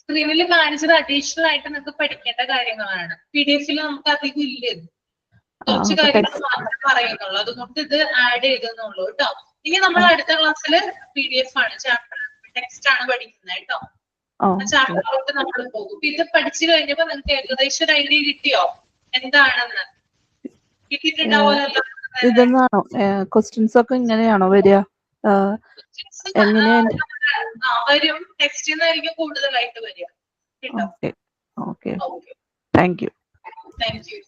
സ്ക്രീനിൽ കാണിച്ചത് അഡീഷണൽ ആയിട്ട് നിങ്ങൾക്ക് പഠിക്കേണ്ട കാര്യങ്ങളാണ്. PDF നമുക്ക് അധികം ഇല്ല, കുറച്ച് കാര്യങ്ങൾ മാത്രമേ പറയുന്നുള്ളൂ. അതുകൊണ്ട് ഇത് ആഡ് ചെയ്തെന്നുള്ളൂ കേട്ടോ. ഇനി നമ്മൾ അടുത്ത ക്ലാസ്സിൽ PDF ആണ്, ചാപ്റ്റർ ടെക്സ്റ്റ് ആണ് പഠിക്കുന്നത് കേട്ടോ. ചാപ്റ്ററിലോട്ട് നമ്മൾ പോകും. ഇത് പഠിച്ചു കഴിഞ്ഞപ്പോ നിങ്ങൾക്ക് ഏകദേശം ഒരു ഐഡിയ കിട്ടിയോ എന്താണെന്ന്? കിട്ടിയിട്ടുണ്ടാവുമല്ലോ. ഇതെന്നാണോ ക്വസ്റ്റ്യൻസ് ഒക്കെ ഇങ്ങനെയാണോ വരിക? വരും, ടെക്സ്റ്റിൽ നിന്നായിരിക്കും കൂടുതലായിട്ട് വരിക കേട്ടോ. Okay, thank you. Thank you.